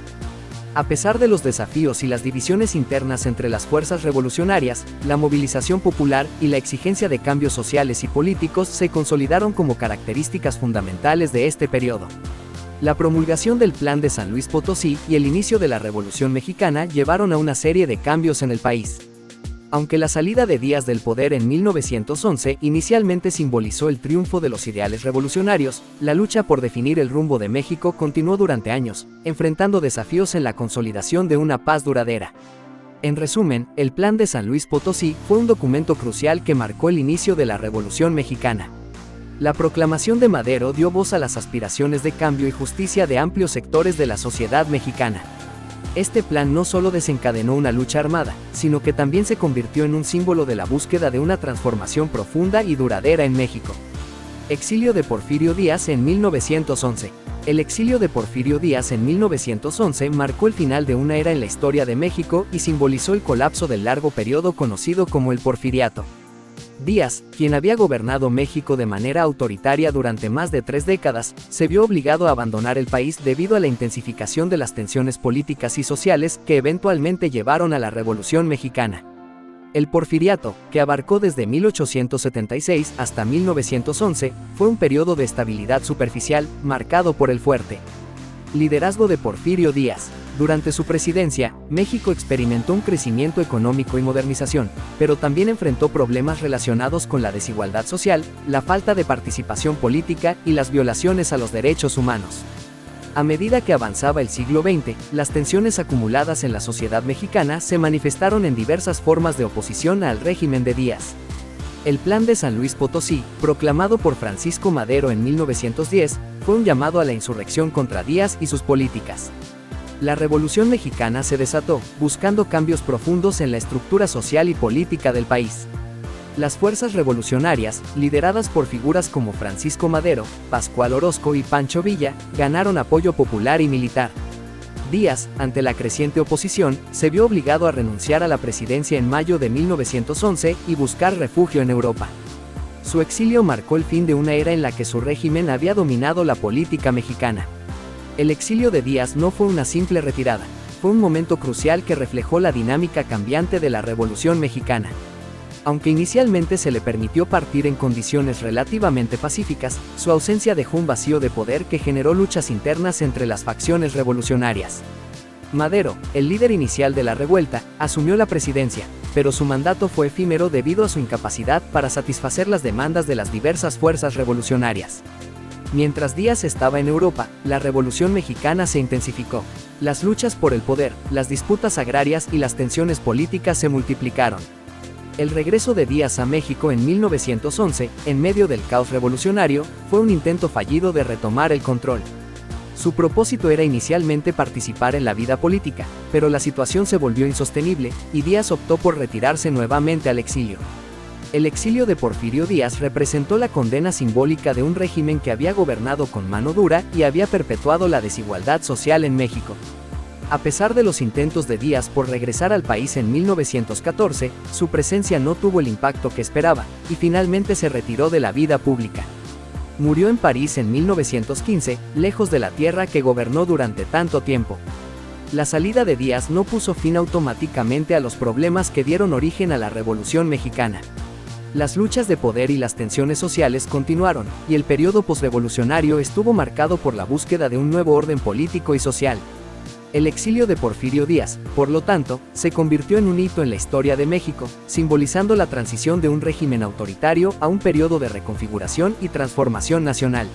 A pesar de los desafíos y las divisiones internas entre las fuerzas revolucionarias, la movilización popular y la exigencia de cambios sociales y políticos se consolidaron como características fundamentales de este periodo. La promulgación del Plan de San Luis Potosí y el inicio de la Revolución Mexicana llevaron a una serie de cambios en el país. Aunque la salida de Díaz del poder en 1911 inicialmente simbolizó el triunfo de los ideales revolucionarios, la lucha por definir el rumbo de México continuó durante años, enfrentando desafíos en la consolidación de una paz duradera. En resumen, el Plan de San Luis Potosí fue un documento crucial que marcó el inicio de la Revolución Mexicana. La proclamación de Madero dio voz a las aspiraciones de cambio y justicia de amplios sectores de la sociedad mexicana. Este plan no solo desencadenó una lucha armada, sino que también se convirtió en un símbolo de la búsqueda de una transformación profunda y duradera en México. Exilio de Porfirio Díaz en 1911. El exilio de Porfirio Díaz en 1911 marcó el final de una era en la historia de México y simbolizó el colapso del largo periodo conocido como el Porfiriato. Díaz, quien había gobernado México de manera autoritaria durante más de 3 décadas, se vio obligado a abandonar el país debido a la intensificación de las tensiones políticas y sociales que eventualmente llevaron a la Revolución Mexicana. El Porfiriato, que abarcó desde 1876 hasta 1911, fue un periodo de estabilidad superficial, marcado por el fuerte liderazgo de Porfirio Díaz. Durante su presidencia, México experimentó un crecimiento económico y modernización, pero también enfrentó problemas relacionados con la desigualdad social, la falta de participación política y las violaciones a los derechos humanos. A medida que avanzaba el siglo XX, las tensiones acumuladas en la sociedad mexicana se manifestaron en diversas formas de oposición al régimen de Díaz. El Plan de San Luis Potosí, proclamado por Francisco Madero en 1910, fue un llamado a la insurrección contra Díaz y sus políticas. La Revolución Mexicana se desató, buscando cambios profundos en la estructura social y política del país. Las fuerzas revolucionarias, lideradas por figuras como Francisco Madero, Pascual Orozco y Pancho Villa, ganaron apoyo popular y militar. Díaz, ante la creciente oposición, se vio obligado a renunciar a la presidencia en mayo de 1911 y buscar refugio en Europa. Su exilio marcó el fin de una era en la que su régimen había dominado la política mexicana. El exilio de Díaz no fue una simple retirada, fue un momento crucial que reflejó la dinámica cambiante de la Revolución Mexicana. Aunque inicialmente se le permitió partir en condiciones relativamente pacíficas, su ausencia dejó un vacío de poder que generó luchas internas entre las facciones revolucionarias. Madero, el líder inicial de la revuelta, asumió la presidencia, pero su mandato fue efímero debido a su incapacidad para satisfacer las demandas de las diversas fuerzas revolucionarias. Mientras Díaz estaba en Europa, la Revolución Mexicana se intensificó. Las luchas por el poder, las disputas agrarias y las tensiones políticas se multiplicaron. El regreso de Díaz a México en 1911, en medio del caos revolucionario, fue un intento fallido de retomar el control. Su propósito era inicialmente participar en la vida política, pero la situación se volvió insostenible, y Díaz optó por retirarse nuevamente al exilio. El exilio de Porfirio Díaz representó la condena simbólica de un régimen que había gobernado con mano dura y había perpetuado la desigualdad social en México. A pesar de los intentos de Díaz por regresar al país en 1914, su presencia no tuvo el impacto que esperaba, y finalmente se retiró de la vida pública. Murió en París en 1915, lejos de la tierra que gobernó durante tanto tiempo. La salida de Díaz no puso fin automáticamente a los problemas que dieron origen a la Revolución Mexicana. Las luchas de poder y las tensiones sociales continuaron, y el periodo posrevolucionario estuvo marcado por la búsqueda de un nuevo orden político y social. El exilio de Porfirio Díaz, por lo tanto, se convirtió en un hito en la historia de México, simbolizando la transición de un régimen autoritario a un periodo de reconfiguración y transformación nacional.